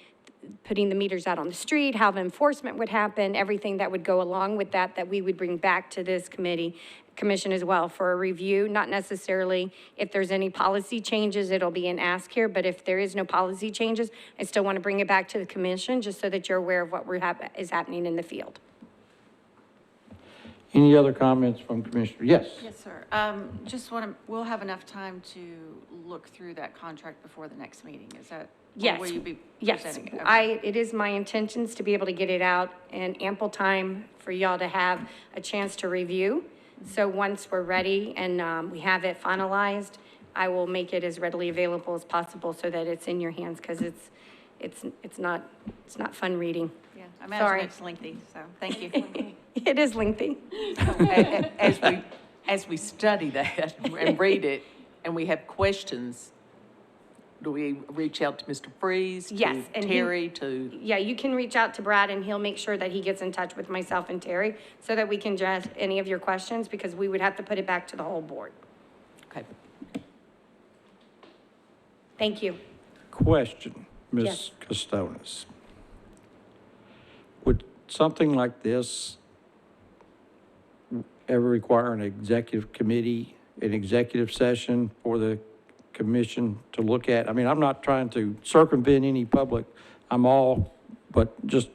putting the meters out on the street, how the enforcement would happen, everything that would go along with that we would bring back to this commission as well for a review. Not necessarily if there's any policy changes, it'll be an ask here, but if there is no policy changes, I still want to bring it back to the commission just so that you're aware of what is happening in the field. Any other comments from Commissioner? Yes. Yes, sir. Just we'll have enough time to look through that contract before the next meeting. Is that? Yes. Or will you be Yes. presenting it? Okay. It is my intentions to be able to get it out in ample time for y'all to have a chance to review. So once we're ready and we have it finalized, I will make it as readily available as possible so that it's in your hands, because it's not fun reading. Yeah, I imagine Sorry. it's lengthy, so thank you. It is lengthy. As we study that and read it, and we have questions, do we reach out to Mr. Freeze? Yes, to and Terry, to? Yeah, you can reach out to Brad and he'll make sure that he gets in touch with myself and Terry so that we can address any of your questions, because we would have to put it back to the whole board. Okay. Thank you. Question, Ms. Yes. Costonis. Would something like this ever require an executive committee, an executive session for the commission to look at? I mean, I'm not trying to circumvent any public, but just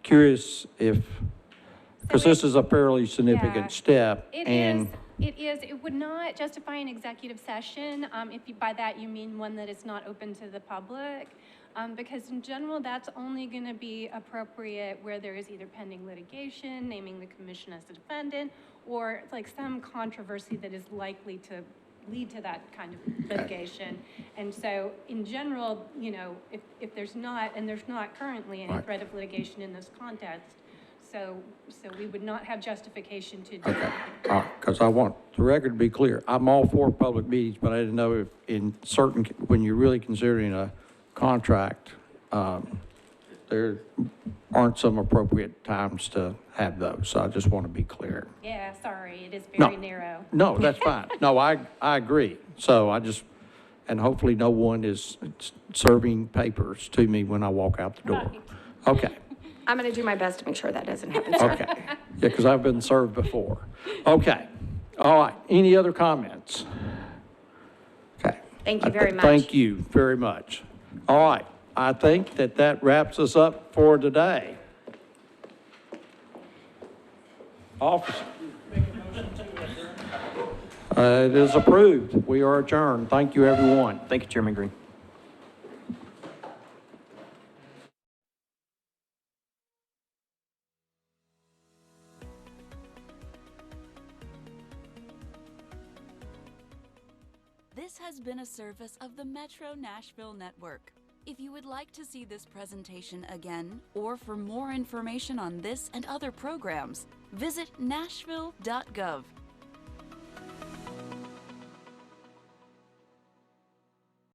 curious because this is a fairly significant step. It would not justify an executive session, by that you mean one that is not open to the public, because in general, that's only going to be appropriate where there is either pending litigation, naming the commission as a defendant, or like some controversy that is likely to lead to that kind of litigation. And so in general, if there's not, and there's not currently any threat of litigation in this context, so we would not have justification to do that. Because I want the record to be clear. I'm all for public meetings, but I didn't know if when you're really considering a contract, there aren't some appropriate times to have those. So I just want to be clear. Yeah, sorry, it is very narrow. No, that's fine. No, I agree. So and hopefully no one is serving papers to me when I walk out the door. Right. Okay. I'm going to do my best to make sure that doesn't happen, sir. Okay. Yeah, because I've been served before. Okay. All right. Any other comments? Okay. Thank you very much. Thank you very much. All right. I think that wraps us up for today. Officer. It is approved. We are adjourned. Thank you, everyone. Thank you, Chairman Green. This has been a service of the Metro Nashville Network. If you would like to see this presentation again, or for more information on this and other programs, visit nashville.gov.